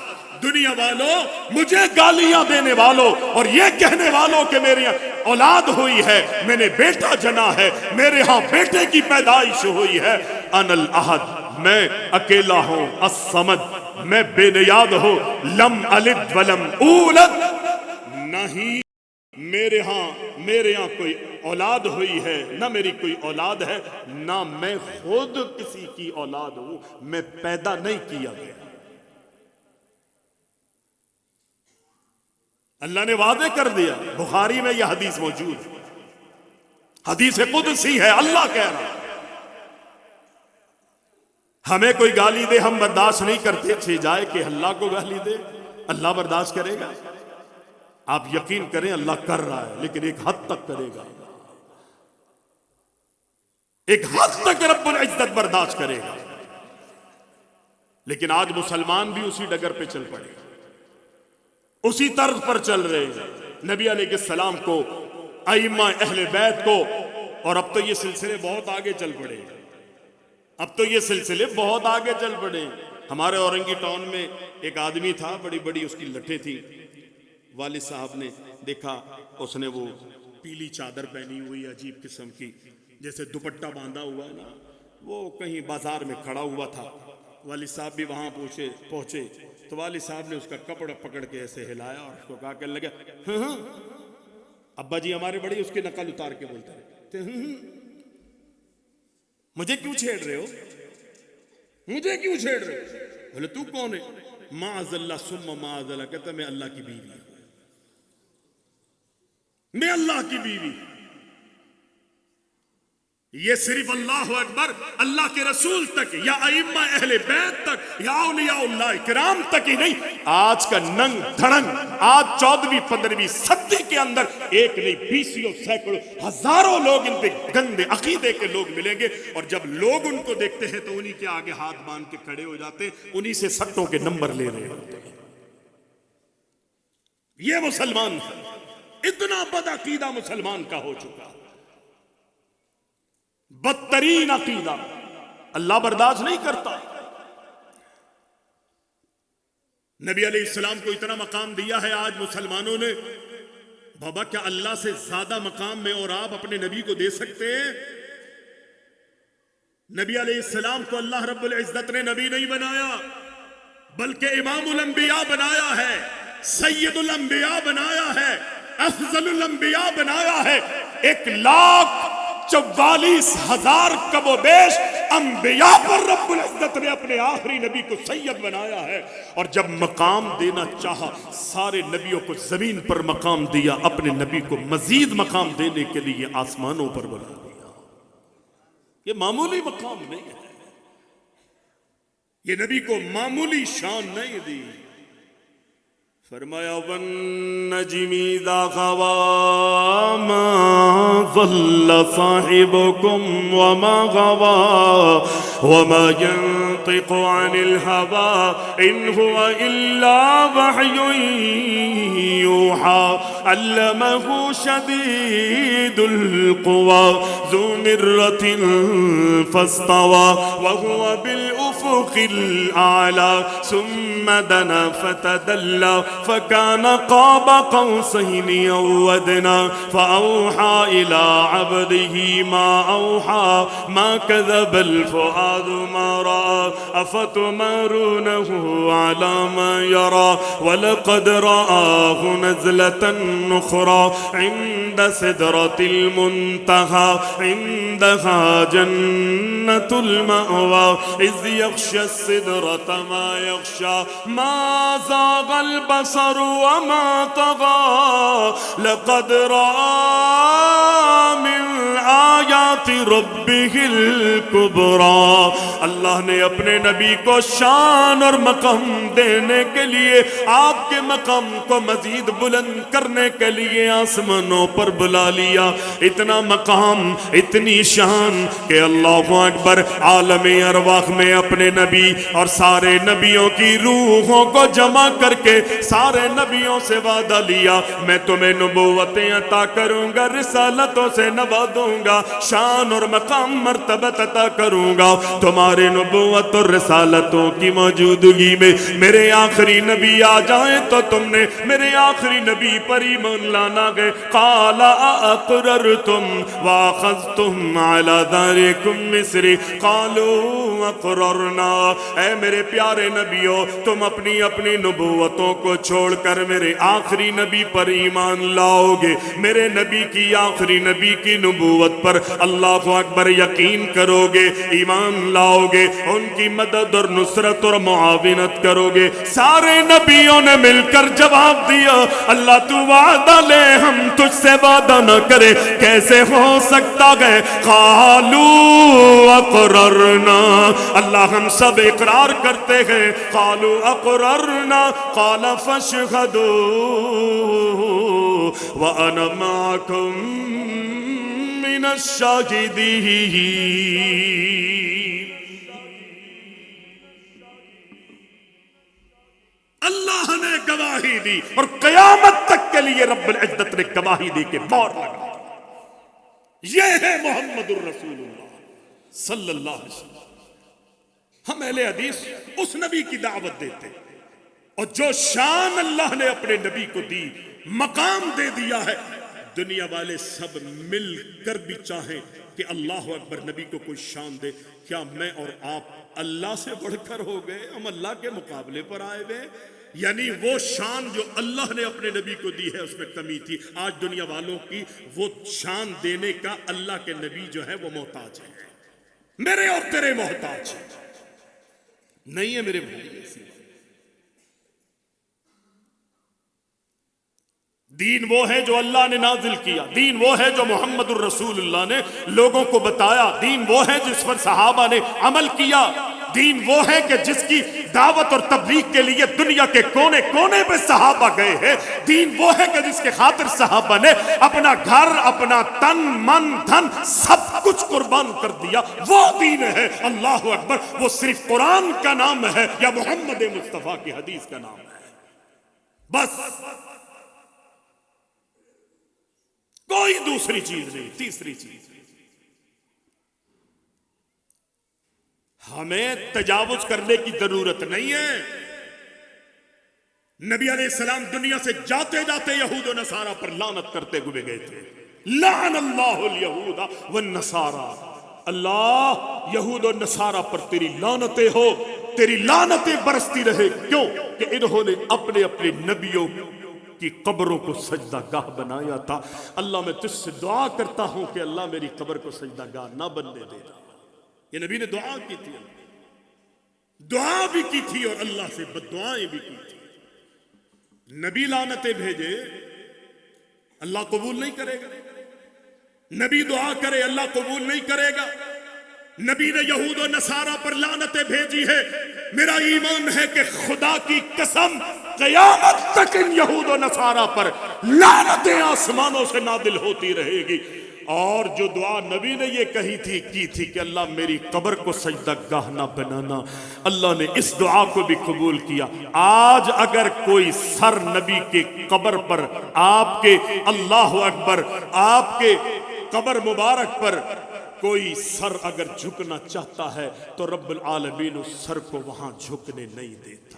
دنیا والوں، مجھے گالیاں دینے والوں اور یہ کہنے والوں کہ میری اولاد ہوئی ہے، میں نے بیٹا جنا ہے، میرے ہاں بیٹے کی پیدائش ہوئی ہے، انا الاحد، میں اکیلا ہوں، الصمد، میں بے نیاد ہوں، لم الد ولم اولد، نہیں میرے ہاں کوئی اولاد ہوئی ہے، نہ میری کوئی اولاد ہے، نہ میں خود کسی کی اولاد ہوں، میں پیدا نہیں کیا گیا۔ اللہ نے واضح کر دیا، بخاری میں یہ حدیث موجود، حدیث قدسی ہے، اللہ کہہ رہا ہمیں کوئی گالی دے ہم برداشت نہیں کرتے، چھے جائے کہ اللہ کو گالی دے، اللہ برداشت کرے گا؟ آپ یقین کریں اللہ کر رہا ہے، لیکن ایک حد تک کرے گا، ایک حد تک رب العزت برداشت کرے گا۔ لیکن آج مسلمان بھی اسی ڈگر پہ چل پڑے، اسی طرز پر چل رہے ہیں، نبی علیہ السلام کو، ائمہ اہل بیت کو، اور اب تو یہ سلسلے بہت آگے چل پڑے، اب تو یہ سلسلے بہت آگے چل پڑے۔ ہمارے اورنگی ٹاؤن میں ایک آدمی تھا، بڑی بڑی اس کی لٹھیں تھی، والد صاحب نے دیکھا، اس نے وہ پیلی چادر پہنی ہوئی عجیب قسم کی، جیسے دوپٹہ باندھا ہوا ہے نا، وہ کہیں بازار میں کھڑا ہوا تھا۔ والد صاحب بھی وہاں پہنچے تو والد صاحب نے اس کا کپڑا پکڑ کے ایسے ہلایا اور اس کو کہا کہ لگا ہاں ابا جی ہمارے بڑے اس کی نقل اتار کے بولتے رہے، مجھے کیوں چھیڑ رہے ہو، مجھے کیوں چھیڑ رہے ہو؟ بولے تو کون ہے؟ معاذ اللہ ثم معاذ اللہ، کہتا میں اللہ کی بیوی ہوں، میں اللہ کی بیوی۔ یہ صرف اللہ اکبر اللہ کے رسول تک یا ائمہ اہل بیت تک یا اولیاء اللہ کرام تک ہی نہیں، آج کا ننگ دھڑنگ آج 14ویں 15ویں صدی کے اندر ایک نہیں بیسیوں سینکڑوں ہزاروں لوگ ان پہ گندے عقیدے کے لوگ ملیں گے، اور جب لوگ ان کو دیکھتے ہیں تو انہی کے آگے ہاتھ باندھ کے کھڑے ہو جاتے ہیں، انہی سے سٹوں کے نمبر لے رہے ہوتے ہیں۔ یہ مسلمان ہے، اتنا بد عقیدہ مسلمان کا ہو چکا، بدترین عقیدہ، اللہ برداشت نہیں کرتا۔ نبی علیہ السلام کو اتنا مقام دیا ہے آج مسلمانوں نے، بابا کیا اللہ سے زیادہ مقام میں اور آپ اپنے نبی کو دے سکتے ہیں؟ نبی علیہ السلام کو اللہ رب العزت نے نبی نہیں بنایا بلکہ امام الانبیاء بنایا ہے، سید الانبیاء بنایا ہے، افضل الانبیاء بنایا ہے۔ 1,44,000 کم و بیش انبیاء پر رب العزت نے اپنے آخری نبی کو سید بنایا ہے، اور جب مقام دینا چاہا سارے نبیوں کو زمین پر مقام دیا، اپنے نبی کو مزید مقام دینے کے لیے آسمانوں پر بنا دیا۔ یہ معمولی مقام نہیں ہے، یہ نبی کو معمولی شان نہیں دی۔ فرمایا وَالنَّجْمِ إِذَا غَوَىٰ مَا ضَلَّ صَاحِبُكُمْ وَمَا غَوَىٰ وَمَا يَنطِقُ عَنِ الْهَوَىٰ إِنْ هُوَ إِلَّا وَحْيٌ يُوحَىٰ عَلَّمَهُ شَدِيدُ الْقُوَىٰ ذُو مِرَّةٍ فَاسْتَوَىٰ وَهُوَ بِالْأُفُقِ الْأَعْلَىٰ ثُمَّ دَنَا فَتَدَلَّىٰ فكان قاب قوسين أو أدنى فأوحى إلى عبده ما أوحى ما كذب الفؤاد ما رأى أفتمارونه على ما يرى ولقد رآه نزلة أخرى عند سدرة المنتهى عندها جنة المأوى إذ يغشى السدرة ما يغشى ما زاغ البصر وما طغى لقد رأى من آیات ربه الکبریٰ۔ اللہ نے اپنے نبی کو شان اور مقام دینے کے لیے، آپ کے مقام کو مزید بلند کرنے کے لیے آسمانوں پر بلا لیا۔ اتنا مقام، اتنی شان کہ اللہ اکبر عالم ارواح میں اپنے نبی اور سارے نبیوں کی روحوں کو جمع کر کے سارے نبیوں سے وعدہ لیا، میں تمہیں نبوتیں عطا کروں گا، رسالتوں سے نوازوں گا، شان اور مقام مرتبت عطا کروں گا۔ تمہارے نبوت اور رسالتوں کی موجودگی میں میرے آخری نبی آ جائیں تو تم نے میرے آخری نبی پر ایمان لانا گے۔ قال اقررتم واخذتم على ذلكم مصری قالوا اقررنا۔ اے میرے پیارے نبیوں، تم اپنی اپنی نبوتوں کو چھوڑ کر میرے آخری نبی پر ایمان لاؤ گے، میرے نبی کی آخری نبی کی نبوت پر اللہ اکبر یقین کرو گے، ایمان لاؤ گے، ان کی مدد اور نصرت اور معاونت کرو گے۔ سارے نبیوں نے مل کر جواب دیا، اللہ تو وعدہ لے، ہم تجھ سے وعدہ نہ کرے، کیسے ہو سکتا ہے؟ قالوا اقررنا، اللہ ہم سب اقرار کرتے ہیں۔ قالوا اقررنا قال فاشهدوا وانا معكم من الشاہدین۔ اللہ نے گواہی دی اور قیامت تک کے لیے رب العزت نے گواہی دی کہ مور لگا۔ یہ ہے محمد الرسول اللہ صلی اللہ علیہ وسلم۔ ہم اہل حدیث اس نبی کی دعوت دیتے، اور جو شان اللہ نے اپنے نبی کو دی، مقام دے دیا ہے، دنیا والے سب مل کر بھی چاہیں کہ اللہ اکبر نبی کو کوئی شان دے، کیا میں اور آپ اللہ سے بڑھ کر ہو گئے؟ ہم اللہ کے مقابلے پر آئے ہوئے؟ یعنی وہ شان جو اللہ نے اپنے نبی کو دی ہے اس میں کمی تھی۔ آج دنیا والوں کی وہ شان دینے کا اللہ کے نبی جو ہے وہ محتاج ہے، میرے اور تیرے محتاج ہے، نہیں ہے میرے بھائی۔ دین وہ ہے جو اللہ نے نازل کیا، دین وہ ہے جو محمد الرسول اللہ نے لوگوں کو بتایا، دین وہ ہے جس پر صحابہ نے عمل کیا، دین وہ ہے کہ جس کی دعوت اور تبلیغ کے لیے دنیا کے کونے کونے پہ صحابہ گئے ہیں، دین وہ ہے کہ جس کے خاطر صحابہ نے اپنا گھر، اپنا تن من دھن سب کچھ قربان کر دیا، وہ دین ہے۔ اللہ اکبر! وہ صرف قرآن کا نام ہے یا محمد مصطفیٰ کی حدیث کا نام ہے، بس کوئی دوسری چیز نہیں۔ تیسری چیز، ہمیں تجاوز کرنے کی ضرورت نہیں ہے۔ نبی علیہ السلام دنیا سے جاتے جاتے یہود و نصارہ پر لعنت کرتے ہوئے گئے تھے، لعن اللہ الیہود والنصارہ، اللہ یہود و نصارہ پر تیری لعنتیں ہو، تیری لعنتیں برستی رہے۔ کیوں؟ کہ انہوں نے اپنے اپنے نبیوں کی قبروں کو سجدہ گاہ بنایا تھا۔ اللہ میں تجھ سے دعا کرتا ہوں کہ اللہ میری قبر کو سجدہ گاہ نہ بننے دینا۔ یہ نبی نے دعا کی تھی، دعا بھی کی تھی اور اللہ سے بد دعائیں بھی کی تھی۔ نبی لعنتیں بھیجے اللہ قبول نہیں کرے گا، نبی دعا کرے اللہ قبول نہیں کرے گا۔ نبی نے یہود و نصارہ پر لعنتیں بھیجی ہے، میرا ایمان ہے کہ خدا کی قسم قیامت تک ان یہود و نصارہ پر لعنتیں آسمانوں سے نازل ہوتی رہے گی۔ اور جو دعا نبی نے یہ کی تھی کہ اللہ میری قبر کو سجدہ گاہ نہ بنانا، اللہ نے اس دعا کو بھی قبول کیا۔ آج اگر کوئی سر نبی کے قبر پر، آپ کے اللہ اکبر، آپ کے قبر مبارک پر کوئی سر اگر جھکنا چاہتا ہے تو رب العالمین اس سر کو وہاں جھکنے نہیں دیتا۔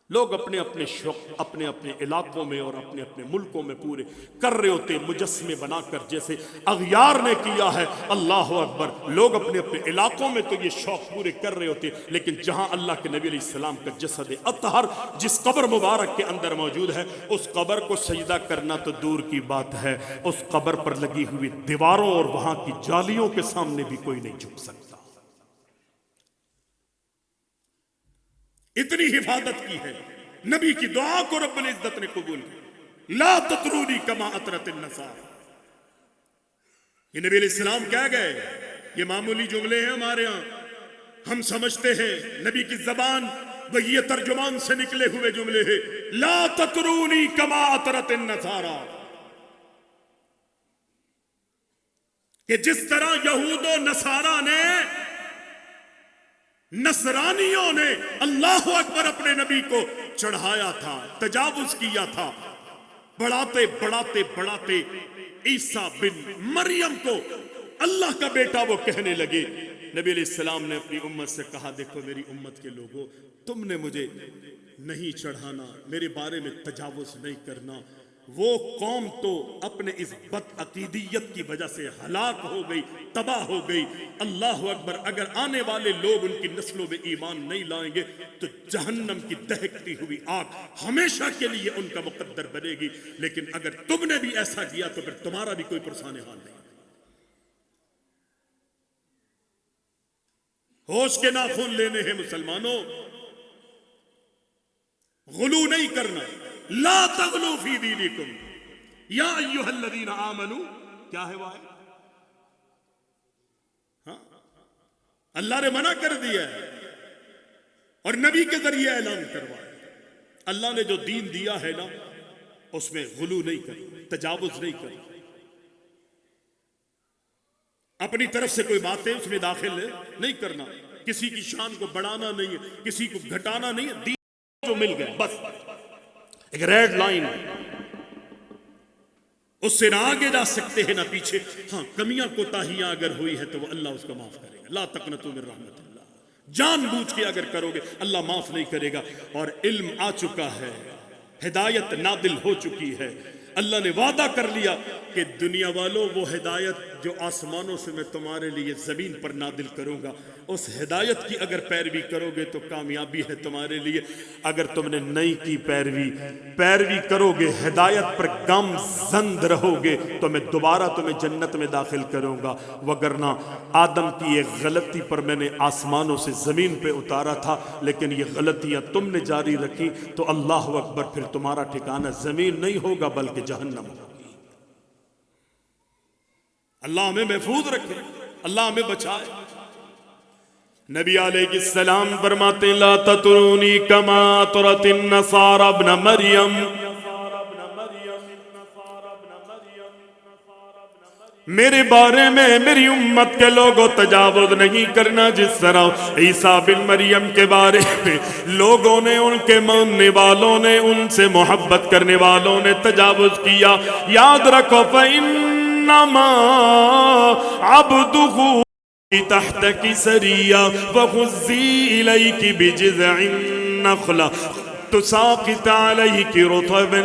لوگ اپنے اپنے شوق اپنے اپنے علاقوں میں اور اپنے اپنے ملکوں میں پورے کر رہے ہوتے، مجسمے بنا کر، جیسے اغیار نے کیا ہے۔ اللہ اکبر! لوگ اپنے اپنے علاقوں میں تو یہ شوق پورے کر رہے ہوتے، لیکن جہاں اللہ کے نبی علیہ السلام کا جسد اطہر جس قبر مبارک کے اندر موجود ہے، اس قبر کو سجدہ کرنا تو دور کی بات ہے، اس قبر پر لگی ہوئی دیواروں اور وہاں کی جالیوں کے سامنے بھی کوئی نہیں جھک سکتا۔ اتنی حفاظت کی ہے، نبی کی دعا کو رب العزت نے قبول کی۔ لا تطرونی کما اطرت النصارى، یہ نبی علیہ السلام کہہ گئے، یہ معمولی جملے ہیں ہمارے ہاں، ہم سمجھتے ہیں نبی کی زبان وہی ترجمان سے نکلے ہوئے جملے ہیں۔ لا تطرونی کما اطرت النصارى، کہ جس طرح یہود و نصارہ نے، نصرانیوں نے اللہ اکبر اپنے نبی کو چڑھایا تھا، تجاوز کیا تھا، بڑھاتے بڑھاتے بڑھاتے عیسیٰ بن مریم کو اللہ کا بیٹا وہ کہنے لگے۔ نبی علیہ السلام نے اپنی امت سے کہا، دیکھو میری امت کے لوگوں، تم نے مجھے نہیں چڑھانا، میرے بارے میں تجاوز نہیں کرنا۔ وہ قوم تو اپنے اس بد عقیدیت کی وجہ سے ہلاک ہو گئی، تباہ ہو گئی۔ اللہ اکبر! اگر آنے والے لوگ ان کی نسلوں میں ایمان نہیں لائیں گے تو جہنم کی دہکتی ہوئی آگ ہمیشہ کے لیے ان کا مقدر بنے گی۔ لیکن اگر تم نے بھی ایسا کیا تو پھر تمہارا بھی کوئی پرسان حال نہیں۔ ہوش کے ناخن لینے ہیں مسلمانوں، غلو نہیں کرنا۔ لا تغلو فی دینکم یا ایھا الذین آمنوا، کیا ہے وہ آیت؟ ہاں، اللہ نے منع کر دیا ہے اور نبی کے ذریعے اعلان کروایا۔ اللہ نے جو دین دیا ہے نا، اس میں غلو نہیں کرنا، تجاوز نہیں کرنا، اپنی طرف سے کوئی باتیں اس میں داخل نہیں کرنا، کسی کی شان کو بڑھانا نہیں ہے، کسی کو گھٹانا نہیں ہے۔ دین جو مل گئے بس ایک ریڈ لائن، اس سے نہ آگے جا سکتے ہیں نہ پیچھے۔ ہاں، کمیاں کوتاہیاں اگر ہوئی ہے تو وہ اللہ اس کو معاف کرے گا۔ لا تقنطوا من رحمت اللہ، جان بوجھ کے اگر کرو گے اللہ معاف نہیں کرے گا۔ اور علم آ چکا ہے، ہدایت نادل ہو چکی ہے، اللہ نے وعدہ کر لیا کہ دنیا والوں وہ ہدایت جو آسمانوں سے میں تمہارے لیے زمین پر نازل کروں گا، اس ہدایت کی اگر پیروی کرو گے تو کامیابی ہے تمہارے لیے، اگر تم نے نہیں کی پیروی کرو گے، ہدایت پر گم زند رہو گے تو میں دوبارہ تمہیں جنت میں داخل کروں گا، وگرنہ آدم کی ایک غلطی پر میں نے آسمانوں سے زمین پہ اتارا تھا، لیکن یہ غلطیاں تم نے جاری رکھی تو اللہ اکبر پھر تمہارا ٹھکانہ زمین نہیں ہوگا بلکہ جہنم ہوگی۔ اللہ ہمیں محفوظ رکھے، اللہ ہمیں بچائے۔ نبی علیہ السلام فرماتے ہیں لا تطرونی کما طرت النصارى ابن مریم، میرے بارے میں میری امت کے لوگوں تجاوز نہیں کرنا جس طرح عیسیٰ بن مریم کے بارے میں لوگوں نے، ان کے ماننے والوں نے، ان سے محبت کرنے والوں نے تجاوز کیا۔ یاد رکھو فَإِنَّمَا عَبْدُهُ تحتك سريا فخذي إليك بجذع النخلة تساقط عليك رطبا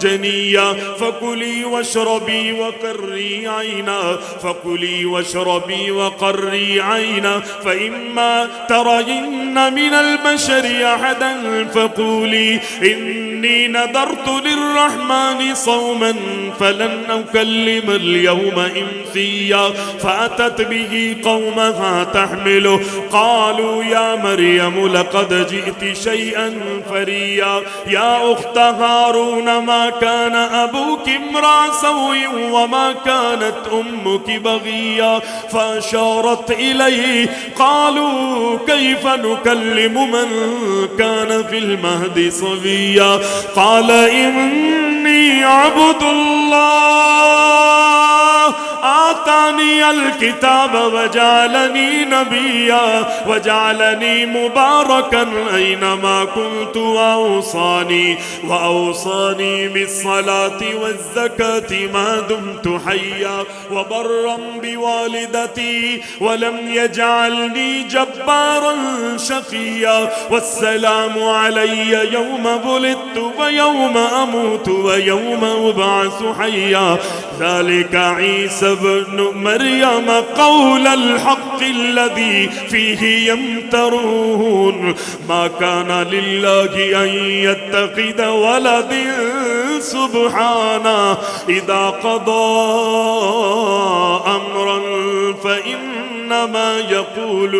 جنيا فكلي واشربي وقري عينا فكلي واشربي وقري عينا فإما ترين من البشر أحدا فقولي إني نذرت للرحمن صوما فلن أكلم اليوم إنسيا فأتت به قومها تحمله قالوا يا مريم لقد جئت شيئا فريا يا أخت هارون ما كان أبوك امرأ سوء وما كانت أمك بغيا فأشارت إليه قالوا كيف نكلم من كان في المهد صبيا قال إني عبد الله آتاني الكتاب وجعلني نبيا وجعلني مباركا أينما كنت وأوصاني بالصلاة والزكاة ما دمت حيا وبرا بوالدتي ولم يجعلني جبارا شقيا والسلام علي يوم ولدت ويوم أموت ويوم أبعث حيا ذلك عيسى ابن مريم قول الحق الذي فيه يمترون ما كان لله أن يتخذ ولد سبحانه إذا قضى أمرا فإنما يقول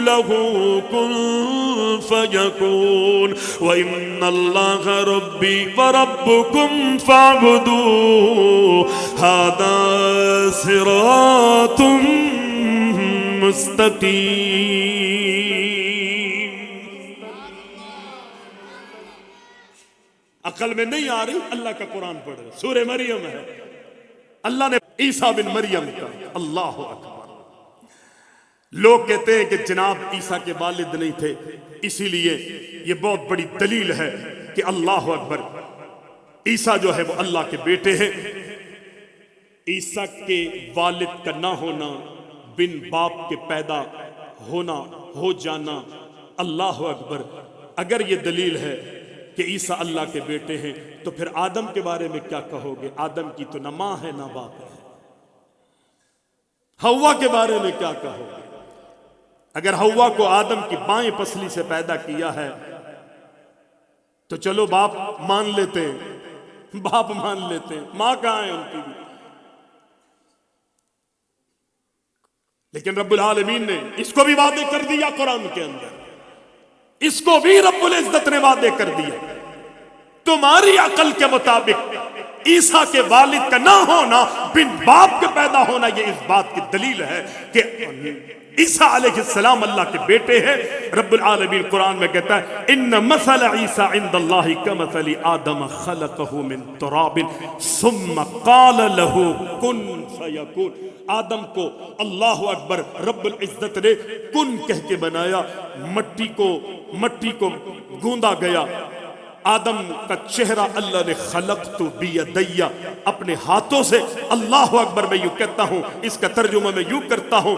له كن فيكون وإن الله ربي وربكم فاعبدوه هذا صراط مستقیم۔ عقل میں نہیں آ رہی، اللہ کا قرآن پڑھ رہے، سورہ مریم ہے، اللہ نے عیسیٰ بن مریم کا، اللہ اکبر۔ لوگ کہتے ہیں کہ جناب عیسیٰ کے والد نہیں تھے، اسی لیے یہ بہت بڑی دلیل ہے کہ اللہ اکبر عیسیٰ جو ہے وہ اللہ کے بیٹے ہیں۔ عیسیٰ کے والد کا نہ ہونا، بن باپ کے پیدا ہونا، ہو جانا، اللہ اکبر، اگر یہ دلیل ہے کہ عیسیٰ اللہ کے بیٹے ہیں تو پھر آدم کے بارے میں کیا کہو گے؟ آدم کی تو نہ ماں ہے نہ باپ ہے۔ حوا کے بارے میں کیا کہو گے؟ اگر حوا کو آدم کی بائیں پسلی سے پیدا کیا ہے تو چلو باپ مان لیتے ہیں، باپ مان لیتے ہیں، ماں کہاں ہے ان کی بھی؟ لیکن رب العالمین نے اس کو بھی وعدے کر دیا قرآن کے اندر، اس کو بھی رب العزت نے وعدے کر دیا۔ تمہاری عقل کے مطابق عیسیٰ کے والد کا نہ ہونا، بن باپ کے پیدا ہونا، یہ اس بات کی دلیل ہے کہ عیسیٰ علیہ السلام اللہ کے بیٹے ہیں۔ رب العالمین قرآن میں کہتا ہے ان مثل عیسیٰ عند اللہ کمثل آدم خلقہ من تراب ثم قال له کن فیکون۔ آدم کو اللہ اکبر رب العزت نے کن کہہ کے بنایا، مٹی کو گوندا گیا۔ آدم کا چہرہ اللہ نے خلقت بیدی، اپنے ہاتھوں سے، اللہ اکبر میں یوں کہتا ہوں، اس کا ترجمہ میں یوں کرتا ہوں،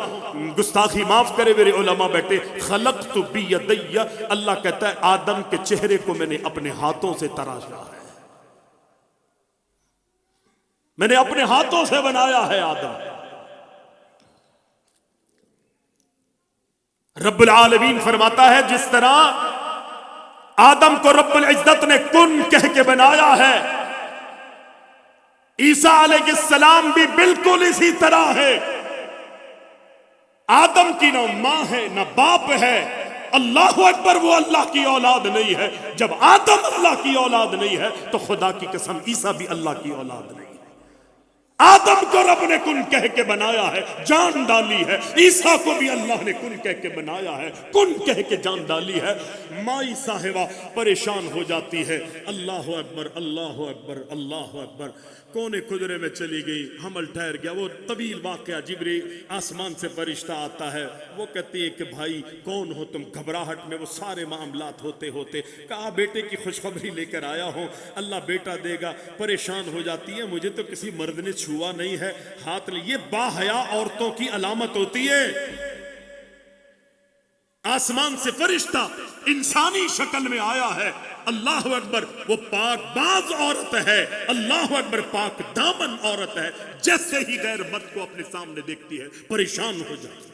گستاخی معاف کرے میرے علماء بیٹے، خلقت بیدی، اللہ کہتا ہے آدم کے چہرے کو میں نے اپنے ہاتھوں سے تراشا ہے۔ میں نے اپنے ہاتھوں سے بنایا ہے آدم. رب العالمین فرماتا ہے جس طرح آدم کو رب العزت نے کن کہہ کے بنایا ہے، عیسیٰ علیہ السلام بھی بالکل اسی طرح ہے. آدم کی نہ ماں ہے نہ باپ ہے. اللہ اکبر، وہ اللہ کی اولاد نہیں ہے. جب آدم اللہ کی اولاد نہیں ہے تو خدا کی قسم عیسیٰ بھی اللہ کی اولاد نہیں ہے. آدم کو رب نے کن کہہ کے بنایا ہے، جان ڈالی ہے. عیسیٰ کو بھی اللہ نے کن کہہ کے بنایا ہے، کن کہہ کے جان ڈالی ہے. مائی صاحبہ پریشان ہو جاتی ہے. اللہ اکبر اللہ اکبر اللہ اکبر. کونے کدرے میں چلی گئی، حمل ٹھہر گیا. وہ طویل واقعہ، جبریل آسمان سے فرشتہ آتا ہے. وہ کہتی ہے کہ بھائی کون ہو تم؟ گھبراہٹ میں وہ سارے معاملات ہوتے ہوتے کہا بیٹے کی خوشخبری لے کر آیا ہوں، اللہ بیٹا دے گا. پریشان ہو جاتی ہے، مجھے تو کسی مرد نے چھوا نہیں ہے، ہاتھ لے. یہ باحیا عورتوں کی علامت ہوتی ہے. آسمان سے فرشتہ انسانی شکل میں آیا ہے. اللہ اکبر، وہ پاک باز عورت ہے. اللہ اکبر، پاک دامن عورت ہے. جیسے ہی غیر مرد کو اپنے سامنے دیکھتی ہے پریشان ہو جاتی ہے،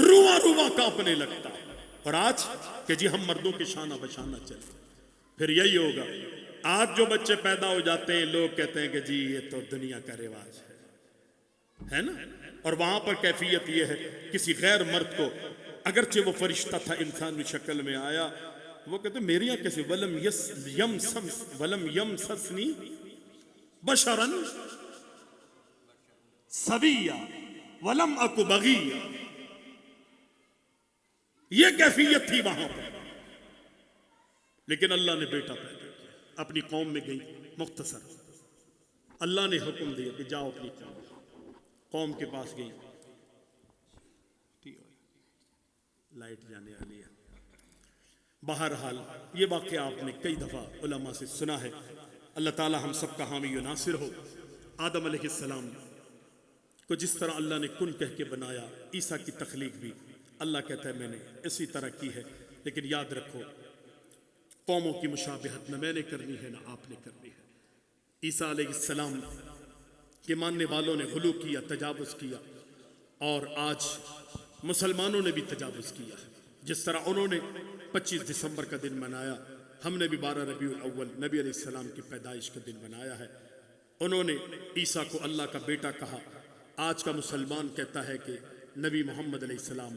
رواں رواں کانپنے لگتا ہے. اور آج کہ جی ہم مردوں کے شانہ بشانہ چلتے، پھر یہی ہوگا. آج جو بچے پیدا ہو جاتے ہیں لوگ کہتے ہیں کہ جی یہ تو دنیا کا رواج ہے نا. اور وہاں پر کیفیت یہ ہے، کسی غیر مرد کو اگرچہ وہ فرشتہ تھا انسانی شکل میں آیا، وہ کہتے میرے یہاں کیسے ولم یمسسنی بشرن سویا ولم اک بغیا. یہ کیفیت تھی وہاں پر. لیکن اللہ نے بیٹا پیدا کیا. اپنی قوم میں گئی. مختصر اللہ نے حکم دیا کہ جاؤ اپنی قوم کے پاس گئی. لائٹ جانے والی ہے. بہرحال یہ واقعہ آپ نے کئی دفعہ علماء سے سنا ہے. اللہ تعالی ہم سب کا حامی و ناصر ہو. آدم علیہ السلام کو جس طرح اللہ نے کن کہہ کے بنایا، عیسیٰ کی تخلیق بھی اللہ کہتا ہے میں نے اسی طرح کی ہے. لیکن یاد رکھو قوموں کی مشابہت نہ میں نے کرنی ہے نہ آپ نے کرنی ہے. عیسیٰ علیہ السلام کے ماننے والوں نے غلو کیا، تجاوز کیا، اور آج مسلمانوں نے بھی تجاوز کیا ہے. جس طرح انہوں نے 25 دسمبر کا دن منایا، ہم نے بھی 12 ربیع الاول نبی علیہ السلام کی پیدائش کا دن منایا ہے. انہوں نے عیسیٰ کو اللہ کا بیٹا کہا. آج کا مسلمان کہتا ہے کہ نبی محمد علیہ السلام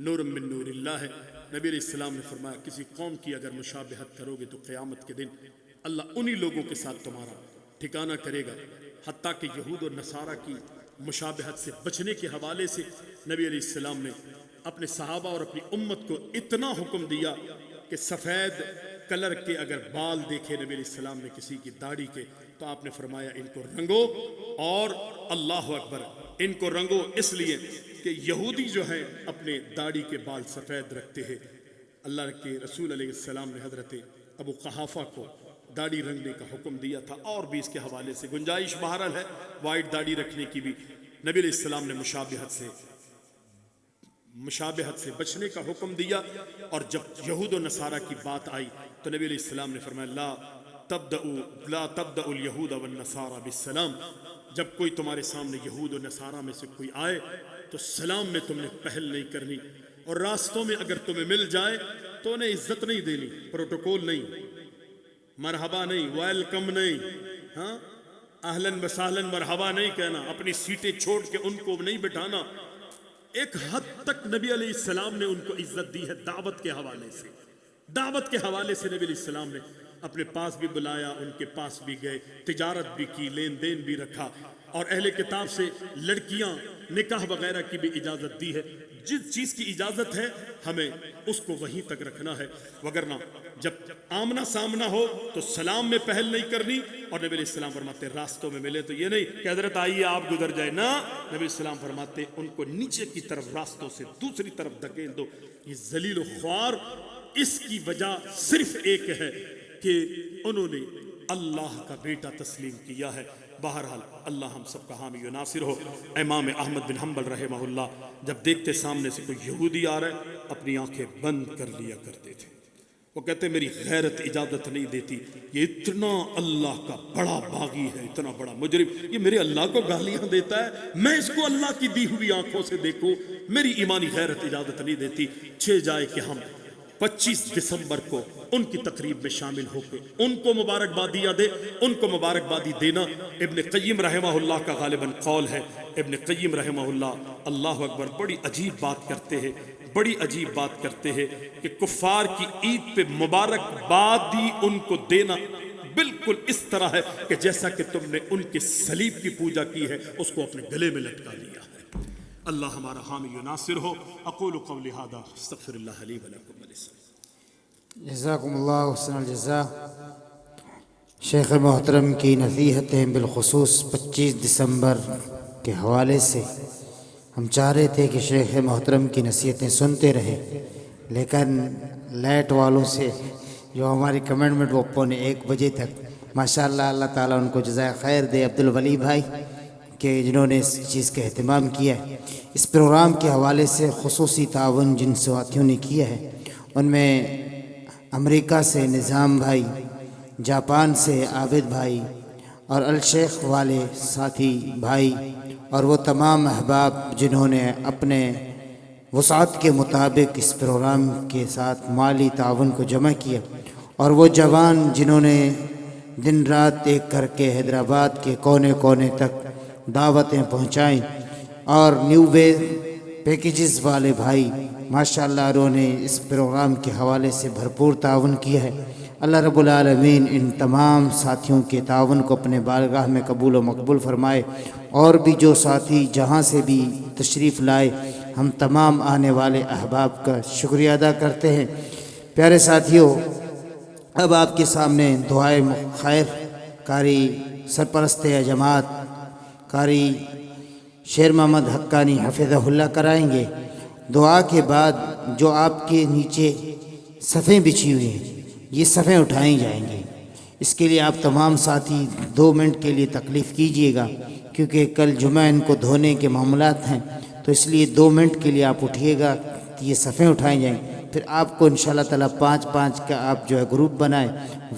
نور من نور اللہ ہے. نبی علیہ السلام نے فرمایا کسی قوم کی اگر مشابہت کرو گے تو قیامت کے دن اللہ انہی لوگوں کے ساتھ تمہارا ٹھکانہ کرے گا. حتیٰ کہ یہود اور نصارہ کی مشابہت سے بچنے کے حوالے سے نبی علیہ السلام نے اپنے صحابہ اور اپنی امت کو اتنا حکم دیا کہ سفید کلر کے اگر بال دیکھے نبی علیہ السلام نے کسی کی داڑھی کے، تو آپ نے فرمایا ان کو رنگو. اور اللہ اکبر، ان کو رنگو اس لیے کہ یہودی جو ہیں اپنے داڑھی کے بال سفید رکھتے ہیں. اللہ کے رسول علیہ السلام نے حضرت ابو قحافہ کو داڑھی رنگنے کا حکم دیا تھا. اور بھی اس کے حوالے سے گنجائش بہرحال ہے وائٹ داڑھی رکھنے کی بھی. نبی علیہ السلام نے مشابہت سے بچنے کا حکم دیا. اور جب یہود و نصارہ کی بات آئی تو نبی علیہ السلام نے فرمایا لا تبدأ الیہود والنصارى بالسلام. جب کوئی تمہارے سامنے یہود و نصارہ میں سے کوئی آئے تو سلام میں تم نے پہل نہیں کرنی. اور راستوں میں اگر تمہیں مل جائے تو انہیں عزت نہیں دینی، پروٹوکول نہیں، مرحبا نہیں، ویلکم نہیں، ہاں اہلن وسہلن مرحبا نہیں کہنا، اپنی سیٹیں چھوڑ کے ان کو نہیں بٹھانا. ایک حد تک نبی علیہ السلام نے ان کو عزت دی ہے دعوت کے حوالے سے. دعوت کے حوالے سے نبی علیہ السلام نے اپنے پاس بھی بلایا، ان کے پاس بھی گئے، تجارت بھی کی، لین دین بھی رکھا. اور اہل کتاب سے لڑکیاں نکاح وغیرہ کی بھی اجازت دی ہے. جس چیز کی اجازت ہے ہمیں اس کو وہیں تک رکھنا ہے، وگرنہ جب آمنا سامنا ہو تو سلام میں پہل نہیں کرنی. اور نبی علیہ السلام فرماتے راستوں میں ملے تو یہ نہیں کہ حضرت آئیے آپ گزر جائے، نہ، نبی علیہ السلام فرماتے ان کو نیچے کی طرف راستوں سے دوسری طرف دھکیل دو. یہ ذلیل و خوار، اس کی وجہ صرف ایک ہے کہ انہوں نے اللہ کا بیٹا تسلیم کیا ہے. بہرحال اللہ ہم سب کا حامی و ناصر ہو. امام احمد بن حنبل رحمہ اللہ جب دیکھتے سامنے سے کوئی یہودی آ رہا ہے اپنی آنکھیں بند کر لیا کرتے تھے. وہ کہتے ہیں میری غیرت اجازت نہیں دیتی، یہ اتنا اللہ کا بڑا باغی ہے، اتنا بڑا مجرم، یہ میرے اللہ کو گالیاں دیتا ہے، میں اس کو اللہ کی دی ہوئی آنکھوں سے دیکھوں، میری ایمانی غیرت اجازت نہیں دیتی۔ چھ جائے کہ ہم 25 دسمبر کو ان کی تقریب میں شامل ہو کے ان کو مبارکبادیاں دے، ان کو مبارکبادی دینا ابن قیم رحمہ اللہ کا غالباً قول ہے۔ ابن قیم رحمہ اللہ، اللہ اکبر، بڑی عجیب بات کرتے ہیں، بڑی عجیب بات کرتے ہیں کہ کفار کی عید پہ مبارکبادی ان کو دینا بالکل اس طرح ہے کہ جیسا کہ تم نے ان کے صلیب کی پوجا کی ہے، اس کو اپنے گلے میں لٹکا لیا ہے۔ اللہ ہمارا حامی و ناصر ہو۔ اقول قولی ھذا استغفر اللہ لی ولکم ولسائر۔ جزاکم اللہ حسن الجزا۔ شیخ محترم کی نصیحتیں بالخصوص 25 دسمبر کے حوالے سے ہم چاہ رہے تھے کہ شیخ محترم کی نصیحتیں سنتے رہیں، لیکن لائٹ والوں سے جو ہماری کمنٹمنٹ وہ 1:15 بجے تک، ماشاءاللہ اللہ تعالیٰ ان کو جزائے خیر دے، عبدالولی بھائی کہ جنہوں نے اس چیز کا اہتمام کیا ہے۔ اس پروگرام کے حوالے سے خصوصی تعاون جن ساتھیوں نے کیا ہے، ان میں امریکہ سے نظام بھائی، جاپان سے عابد بھائی، اور الشیخ والے ساتھی بھائی، اور وہ تمام احباب جنہوں نے اپنے وسعت کے مطابق اس پروگرام کے ساتھ مالی تعاون کو جمع کیا، اور وہ جوان جنہوں نے دن رات ایک کر کے حیدرآباد کے کونے کونے تک دعوتیں پہنچائیں، اور نیو وے پیکیجز والے بھائی ماشاءاللہ انہوں نے اس پروگرام کے حوالے سے بھرپور تعاون کیا ہے۔ اللہ رب العالمین ان تمام ساتھیوں کے تعاون کو اپنے بارگاہ میں قبول و مقبول فرمائے، اور بھی جو ساتھی جہاں سے بھی تشریف لائے، ہم تمام آنے والے احباب کا شکریہ ادا کرتے ہیں۔ پیارے ساتھیوں، اب آپ کے سامنے دعائے خیر قاری سرپرست جماعت قاری شیر محمد حقانی حفظہ اللہ کرائیں گے۔ دعا کے بعد جو آپ کے نیچے صفیں بچھی ہوئی ہیں، یہ صفیں اٹھائیں جائیں گی۔ اس کے لیے آپ تمام ساتھی 2 منٹ کے لیے تکلیف کیجئے گا، کیونکہ کل جمعہ ان کو دھونے کے معاملات ہیں، تو اس لیے 2 منٹ کے لیے آپ اٹھیے گا، یہ صفیں اٹھائیں جائیں گی۔ پھر آپ کو انشاءاللہ تعالیٰ 5-5 کا آپ جو ہے گروپ بنائیں،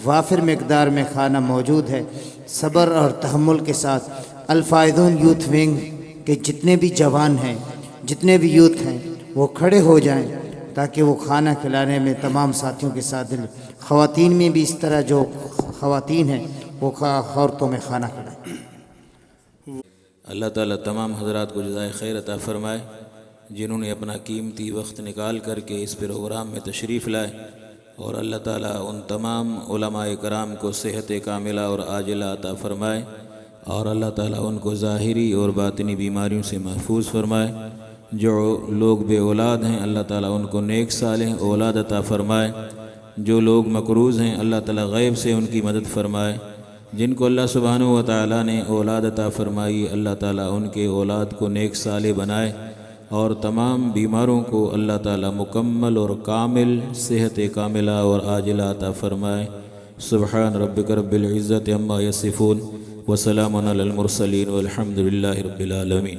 وافر مقدار میں کھانا موجود ہے۔ صبر اور تحمل کے ساتھ الفائزون یوتھ ونگ کے جتنے بھی جوان ہیں، جتنے بھی یوتھ ہیں، وہ کھڑے ہو جائیں تاکہ وہ کھانا کھلانے میں تمام ساتھیوں کے ساتھ دل۔ خواتین میں بھی اس طرح جو خواتین ہیں وہ عورتوں میں کھانا کھلائیں۔ اللہ تعالیٰ تمام حضرات کو جزائے خیر عطا فرمائے جنہوں نے اپنا قیمتی وقت نکال کر کے اس پروگرام میں تشریف لائے، اور اللہ تعالیٰ ان تمام علماء کرام کو صحت کاملہ اور عاجلہ عطا فرمائے، اور اللہ تعالیٰ ان کو ظاہری اور باطنی بیماریوں سے محفوظ فرمائے۔ جو لوگ بے اولاد ہیں اللہ تعالیٰ ان کو نیک صالح اولاد عطا فرمائے۔ جو لوگ مقروض ہیں اللہ تعالیٰ غیب سے ان کی مدد فرمائے۔ جن کو اللہ سبحانہ و تعالیٰ نے اولاد عطا فرمائی اللہ تعالیٰ ان کے اولاد کو نیک صالح بنائے، اور تمام بیماروں کو اللہ تعالیٰ مکمل اور کامل صحت کاملہ اور عاجلہ عطا فرمائے۔ سبحان ربک رب العزت عما یصفون وسلام علی المرسلین والحمد للہ رب العالمین۔